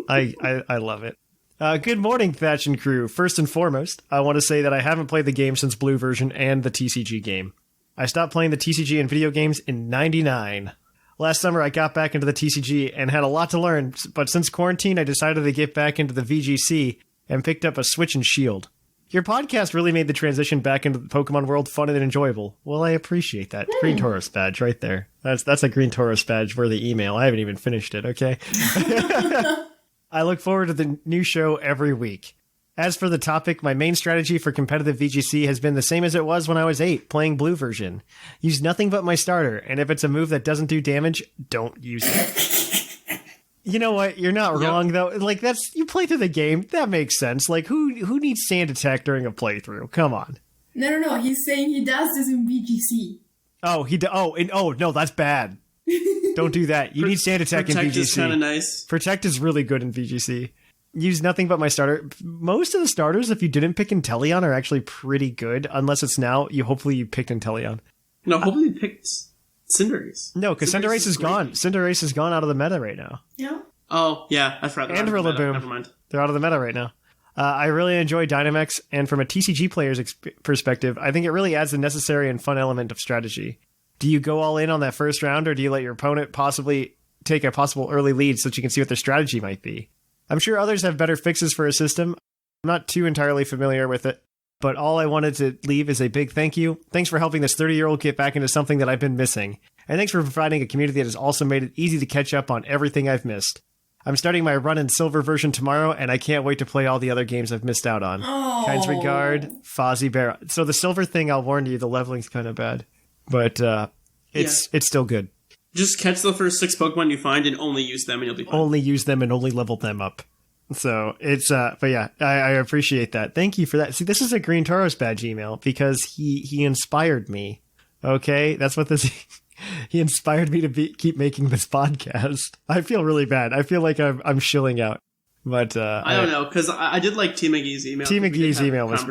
I love it. Good morning, Thatch and crew. First and foremost, I want to say that I haven't played the game since Blue version and the TCG game. I stopped playing the TCG and video games in '99. Last summer, I got back into the TCG and had a lot to learn, but since quarantine, I decided to get back into the VGC and picked up a Switch and Shield. Your podcast really made the transition back into the Pokemon world fun and enjoyable. Well, I appreciate that. Green Taurus badge right there. That's a Green Taurus badge worthy email. I haven't even finished it, okay? I look forward to the new show every week. As for the topic, my main strategy for competitive VGC has been the same as it was when I was 8, playing blue version. Use nothing but my starter, and if it's a move that doesn't do damage, don't use it. You know what? You're not wrong, though. Like, that's, you play through the game. That makes sense. Like, who needs sand attack during a playthrough? Come on. No. He's saying he does this in VGC. Oh, no, that's bad. Don't do that. You need sand attack in VGC. Protect is kind of nice. Protect is really good in VGC. Use nothing but my starter. Most of the starters, if you didn't pick Inteleon, are actually pretty good. Unless it's now, hopefully you picked Inteleon. No, hopefully you picked Cinderace. No, because Cinderace is gone. Cinderace is gone out of the meta right now. Yeah. Oh, yeah, I forgot. And Rillaboom. Never mind. They're out of the meta right now. I really enjoy Dynamax, and from a TCG player's perspective, I think it really adds the necessary and fun element of strategy. Do you go all in on that first round, or do you let your opponent possibly take a possible early lead so that you can see what their strategy might be? I'm sure others have better fixes for a system. I'm not too entirely familiar with it, but all I wanted to leave is a big thank you. Thanks for helping this 30-year-old get back into something that I've been missing. And thanks for providing a community that has also made it easy to catch up on everything I've missed. I'm starting my run in silver version tomorrow, and I can't wait to play all the other games I've missed out on. Oh. Kind regard, Fozzie Bear. So the silver thing, I'll warn you, the leveling's kind of bad. But it's still good. Just catch the first 6 Pokemon you find and only use them and you'll be fine. Only use them and only level them up. So it's, but yeah, I appreciate that. Thank you for that. See, this is a Green Tauros badge email because he inspired me. Okay. That's what this, he inspired me to keep making this podcast. I feel really bad. I feel like I'm shilling out, but, I don't know. Cause I did like T. McGee's email. T. McGee's email was,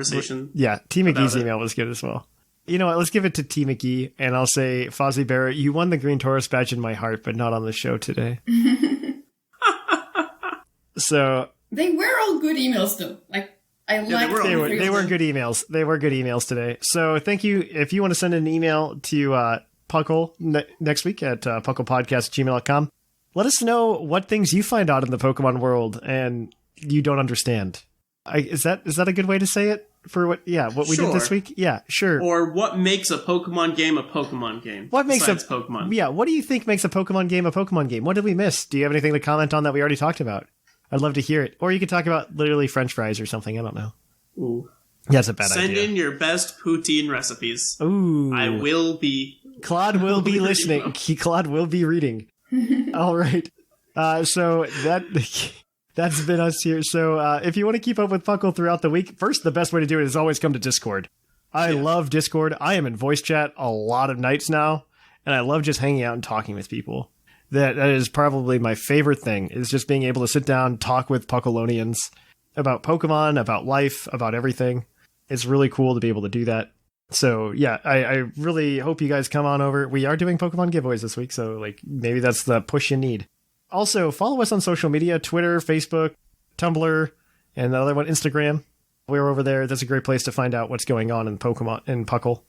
yeah, T. McGee's email was good as well. You know what? Let's give it to T. McGee, and I'll say, Fozzie Bear, you won the Green Tauros badge in my heart, but not on the show today. So they were all good emails, though. Like I like they were good emails. They were good emails today. So thank you. If you want to send an email to PUCL next week at puclpodcast@gmail.com, let us know what things you find out in the Pokemon world and you don't understand. Is that a good way to say it? For what we did this week? Yeah, sure. Or what makes a Pokemon game a Pokemon game? What makes Pokemon? Yeah, what do you think makes a Pokemon game a Pokemon game? What did we miss? Do you have anything to comment on that we already talked about? I'd love to hear it. Or you could talk about literally French fries or something. I don't know. Ooh. That's a bad idea. Send in your best poutine recipes. Ooh. I will be... Claude will be listening. Claude will be reading. All right. So that's been us here. So if you want to keep up with PUCL throughout the week, first, the best way to do it is always come to Discord. I love Discord. I am in voice chat a lot of nights now, and I love just hanging out and talking with people. That is probably my favorite thing, is just being able to sit down, talk with Puclonians about Pokemon, about life, about everything. It's really cool to be able to do that. So yeah, I really hope you guys come on over. We are doing Pokemon giveaways this week, so like maybe that's the push you need. Also, follow us on social media, Twitter, Facebook, Tumblr, and the other one, Instagram. We're over there. That's a great place to find out what's going on in Pokemon and PUCL.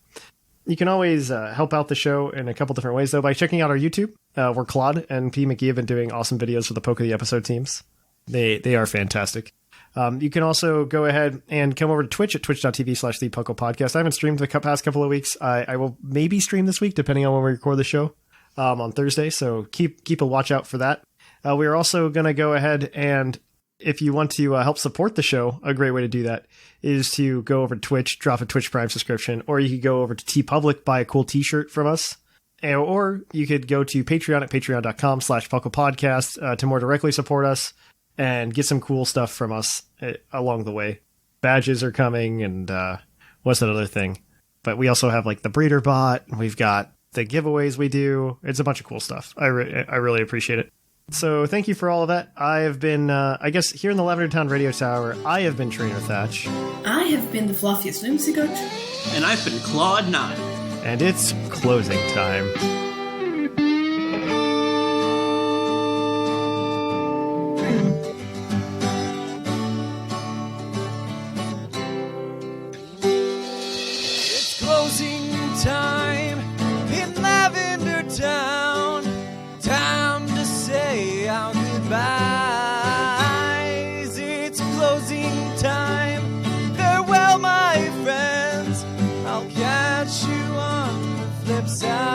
You can always help out the show in a couple different ways, though, by checking out our YouTube, where Claude and P. McGee have been doing awesome videos for the Poke of the Episode teams. They are fantastic. You can also go ahead and come over to Twitch at twitch.tv/ThePuclPodcast. I haven't streamed the past couple of weeks. I will maybe stream this week, depending on when we record the show on Thursday, so keep a watch out for that. We are also going to go ahead and, if you want to help support the show, a great way to do that is to go over to Twitch, drop a Twitch Prime subscription, or you could go over to TeePublic, buy a cool t-shirt from us, or you could go to Patreon at patreon.com/PuclPodcast to more directly support us and get some cool stuff from us along the way. Badges are coming, and what's that other thing? But we also have like the breeder bot. We've got the giveaways we do. It's a bunch of cool stuff. I really appreciate it. So thank you for all of that. I have been, I guess, here in the Lavender Town Radio Tower, I have been Trainer Thatch. I have been the Fluffiest Whimsicott. And I've been Clod9. And it's closing time. It's closing time in Lavender Town. Time to say our goodbyes. It's closing time. Farewell, my friends. I'll catch you on the flip side.